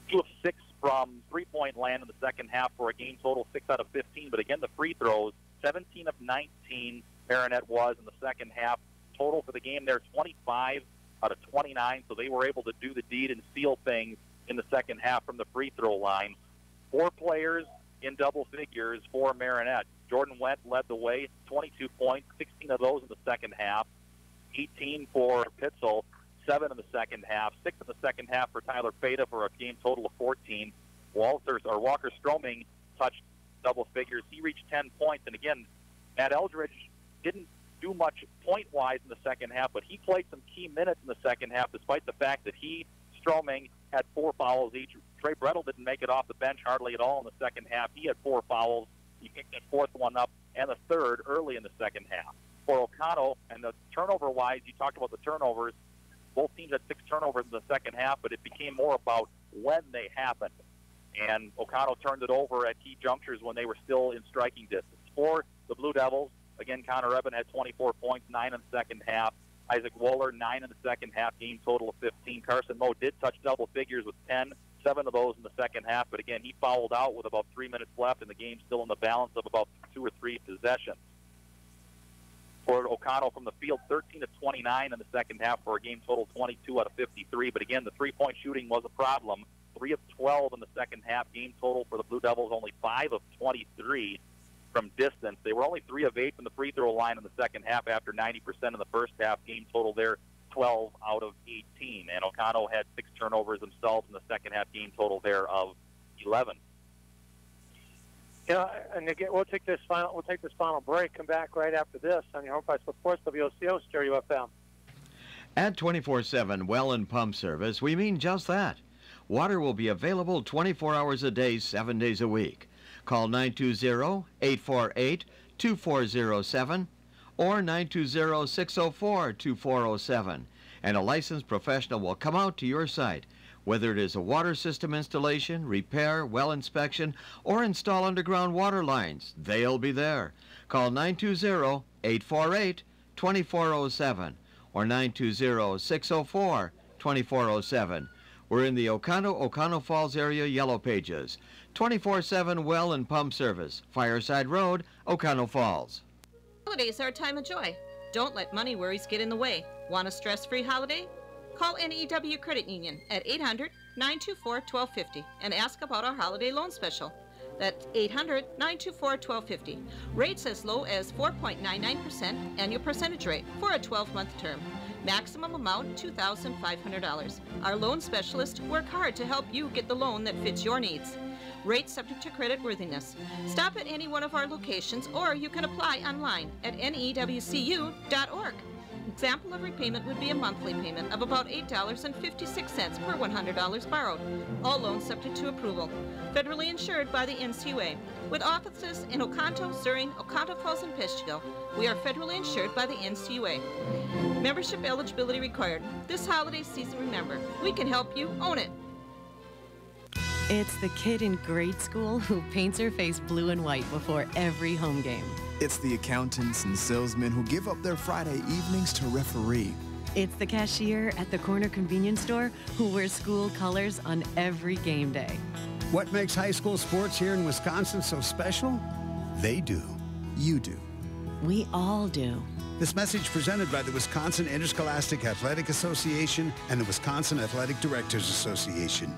2 of 6 from three-point land in the second half for a game total 6 out of 15. But again, the free throws, 17 of 19 Marionette was in the second half. Total for the game there, 25 out of 29. So they were able to do the deed and seal things in the second half from the free throw line. 4 players in double figures for Marionette. Jordan Wendt led the way, 22 points, 16 of those in the second half. 18 for Pitzel, 7 in the second half. 6 in the second half for Tyler Fada for a game total of 14. Walker Stroming touched double figures. He reached 10 points. And again, Matt Eldridge didn't do much point-wise in the second half, but he played some key minutes in the second half despite the fact that Stroming, had 4 fouls each. Trey Brettel didn't make it off the bench hardly at all in the second half. He had 4 fouls. He picked that 4th one up and the 3rd early in the second half. For Oconto, and the turnover-wise, you talked about the turnovers. Both teams had 6 turnovers in the second half, but it became more about when they happened. And Oconto turned it over at key junctures when they were still in striking distance. For the Blue Devils, again, Connor Eben had 24 points, 9 in the second half. Isaac Wohler, 9 in the second half, game total of 15. Carson Moe did touch double figures with 10, 7 of those in the second half. But again, he fouled out with about 3 minutes left, and the game's still in the balance of about 2 or 3 possessions. For Oconto from the field, 13 of 29 in the second half for a game total 22 out of 53. But again, the three-point shooting was a problem. 3 of 12 in the second half, game total for the Blue Devils, only 5 of 23 from distance. They were only 3 of 8 from the free throw line in the second half after 90% in the first half. Game total there, 12 out of 18. And Oconto had 6 turnovers themselves in the second half, game total there of 11. Yeah, and again, we'll take this final break. Come back right after this on your home price for sports, WOCO Stereo FM. At 24/7 well and pump service, we mean just that. Water will be available 24 hours a day, 7 days a week. Call 920-848-2407 or 920-604-2407, and a licensed professional will come out to your site, whether it is a water system installation, repair, well inspection, or install underground water lines. They'll be there. Call 920-848-2407 or 920-604-2407. We're in the Oconto Falls area Yellow Pages. 24/7 well and pump service. Fireside Road, Oconto Falls. Holidays are a time of joy. Don't let money worries get in the way. Want a stress-free holiday? Call NEW Credit Union at 800-924-1250 and ask about our holiday loan special. That's 800-924-1250. Rates as low as 4.99% annual percentage rate for a 12-month term. Maximum amount $2,500. Our loan specialists work hard to help you get the loan that fits your needs. Rates subject to credit worthiness. Stop at any one of our locations, or you can apply online at newcu.org. Example of repayment would be a monthly payment of about $8.56 per $100 borrowed. All loans subject to approval. Federally insured by the NCUA. With offices in Oconto, Zuring, Oconto Falls, and Peshtigo, we are federally insured by the NCUA. Membership eligibility required. This holiday season, remember, we can help you own it. It's the kid in grade school who paints her face blue and white before every home game. It's the accountants and salesmen who give up their Friday evenings to referee. It's the cashier at the corner convenience store who wears school colors on every game day. What makes high school sports here in Wisconsin so special? They do. You do. We all do. This message presented by the Wisconsin Interscholastic Athletic Association and the Wisconsin Athletic Directors Association.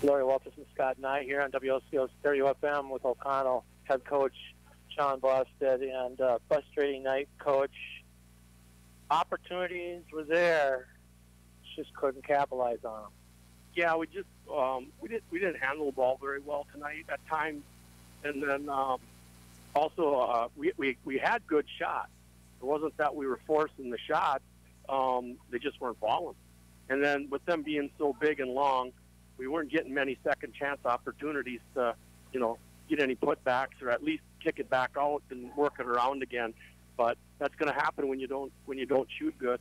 Lori Walters and Scott Nye here on WOCO Stereo FM with Oconto head coach Sean Bosted and frustrating night, coach. Opportunities were there, just couldn't capitalize on them. Yeah, we just we didn't handle the ball very well tonight at times, and then also we had good shots. It wasn't that we were forcing the shots. They just weren't falling. And then with them being so big and long, we weren't getting many second chance opportunities to, get any putbacks or at least kick it back out and work it around again. But that's going to happen when you don't shoot good.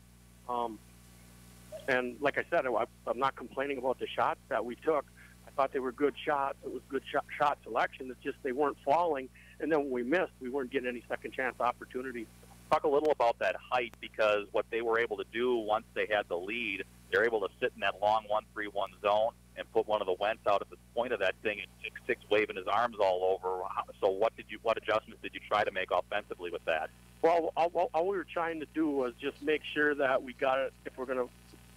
And like I said, I'm not complaining about the shots that we took. I thought they were good shots. It was good shot selection. It's just they weren't falling. And then when we missed, we weren't getting any second chance opportunities. Talk a little about that height, because what they were able to do once they had the lead, they're able to sit in that long 1-3-1 zone and put one of the Wentz out at the point of that thing and 6'6", waving his arms all over. So what adjustments did you try to make offensively with that? Well, all we were trying to do was just make sure that we got it, if we're going to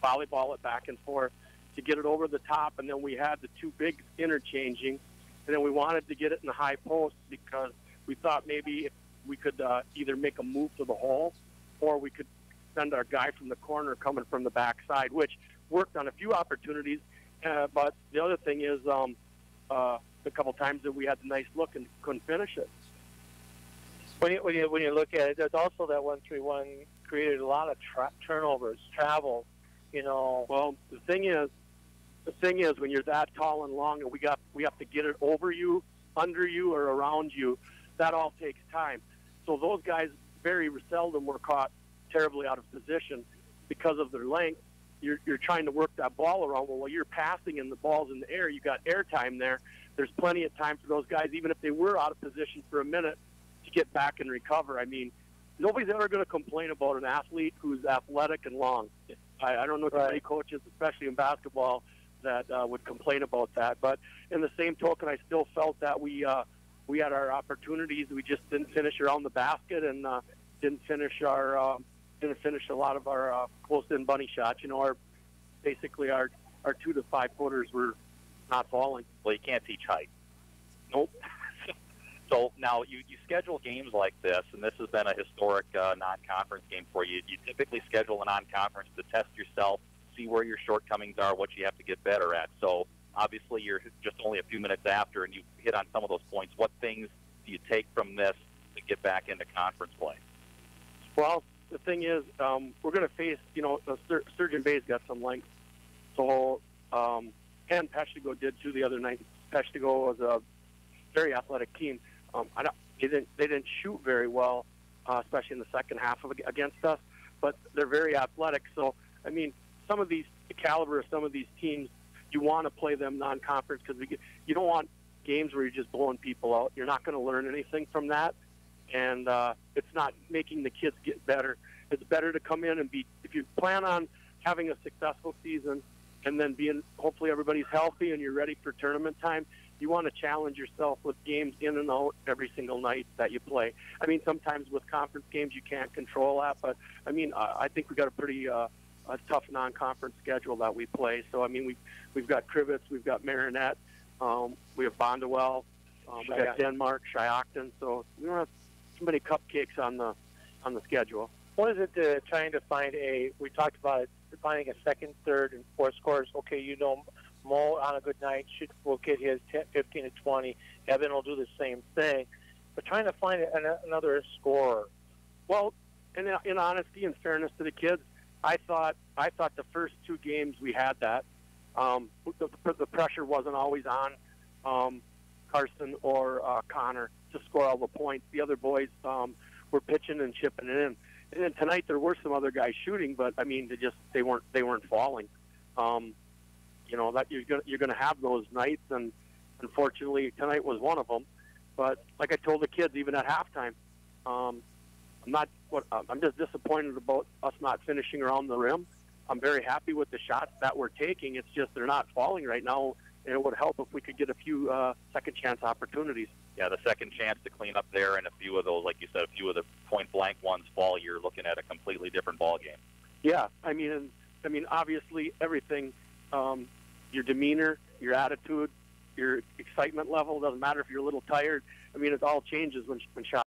volleyball it back and forth, to get it over the top, and then we had the two bigs interchanging, and then we wanted to get it in the high post because we thought maybe if we could either make a move to the hole or we could send our guy from the corner coming from the backside, which worked on a few opportunities. But the other thing is a couple times that we had the nice look and couldn't finish it. When you look at it, there's also that 1-3-1 created a lot of turnovers, travel. Well, the thing is when you're that tall and long and we have to get it over you, under you, or around you, that all takes time. So those guys very seldom were caught terribly out of position because of their length. You're trying to work that ball around. Well, while you're passing and the ball's in the air, you got air time there. There's plenty of time for those guys, even if they were out of position for a minute, to get back and recover. I mean, nobody's ever going to complain about an athlete who's athletic and long. I don't know too many coaches, especially in basketball, that would complain about that. But in the same token, I still felt that we had our opportunities. We just didn't finish around the basket and didn't finish a lot of our close-in bunny shots. Basically our 2 to 5 footers were not falling. Well, you can't teach height. Nope. So now you schedule games like this, and this has been a historic non-conference game for you. You typically schedule a non-conference to test yourself, see where your shortcomings are, what you have to get better at. So obviously you're just only a few minutes after, and you hit on some of those points. What things do you take from this to get back into conference play? Well, the thing is, we're going to face, Sturgeon Bay's got some length. So, and Peshtigo did too the other night. Peshtigo was a very athletic team. They didn't shoot very well, especially in the second half against us, but they're very athletic. So, I mean, some of these, the caliber of some of these teams, you want to play them non-conference because you don't want games where you're just blowing people out. You're not going to learn anything from that, and it's not making the kids get better. It's better to come in and if you plan on having a successful season and then hopefully everybody's healthy and you're ready for tournament time, you want to challenge yourself with games in and out every single night that you play. I mean, sometimes with conference games you can't control that, but I mean, I think we got a pretty a tough non-conference schedule that we play. So I mean, we've got Krivitz, we've got Marionette, we have Bondwell, we've got Denmark, Shiocton. So we don't have too many cupcakes on the schedule. What is it trying to find we talked about it, finding a second, third, and fourth scorers. Okay, Mo on a good night will get his 15 to 20. Evan will do the same thing. But trying to find another scorer. Well, in honesty and fairness to the kids, I thought the first 2 games we had that. The pressure wasn't always on Carson or Connor to score all the points. The other boys were pitching and chipping it in. And then tonight there were some other guys shooting, but I mean they weren't falling. That you're gonna have those nights, and unfortunately tonight was one of them. But like I told the kids, even at halftime, I'm just disappointed about us not finishing around the rim. I'm very happy with the shots that we're taking. It's just they're not falling right now, and it would help if we could get a few second chance opportunities. Yeah, the second chance to clean up there, and a few of those, like you said, a few of the point-blank ones fall, you're looking at a completely different ball game. Yeah, I mean, obviously everything, your demeanor, your attitude, your excitement level, doesn't matter if you're a little tired. I mean, it all changes when shots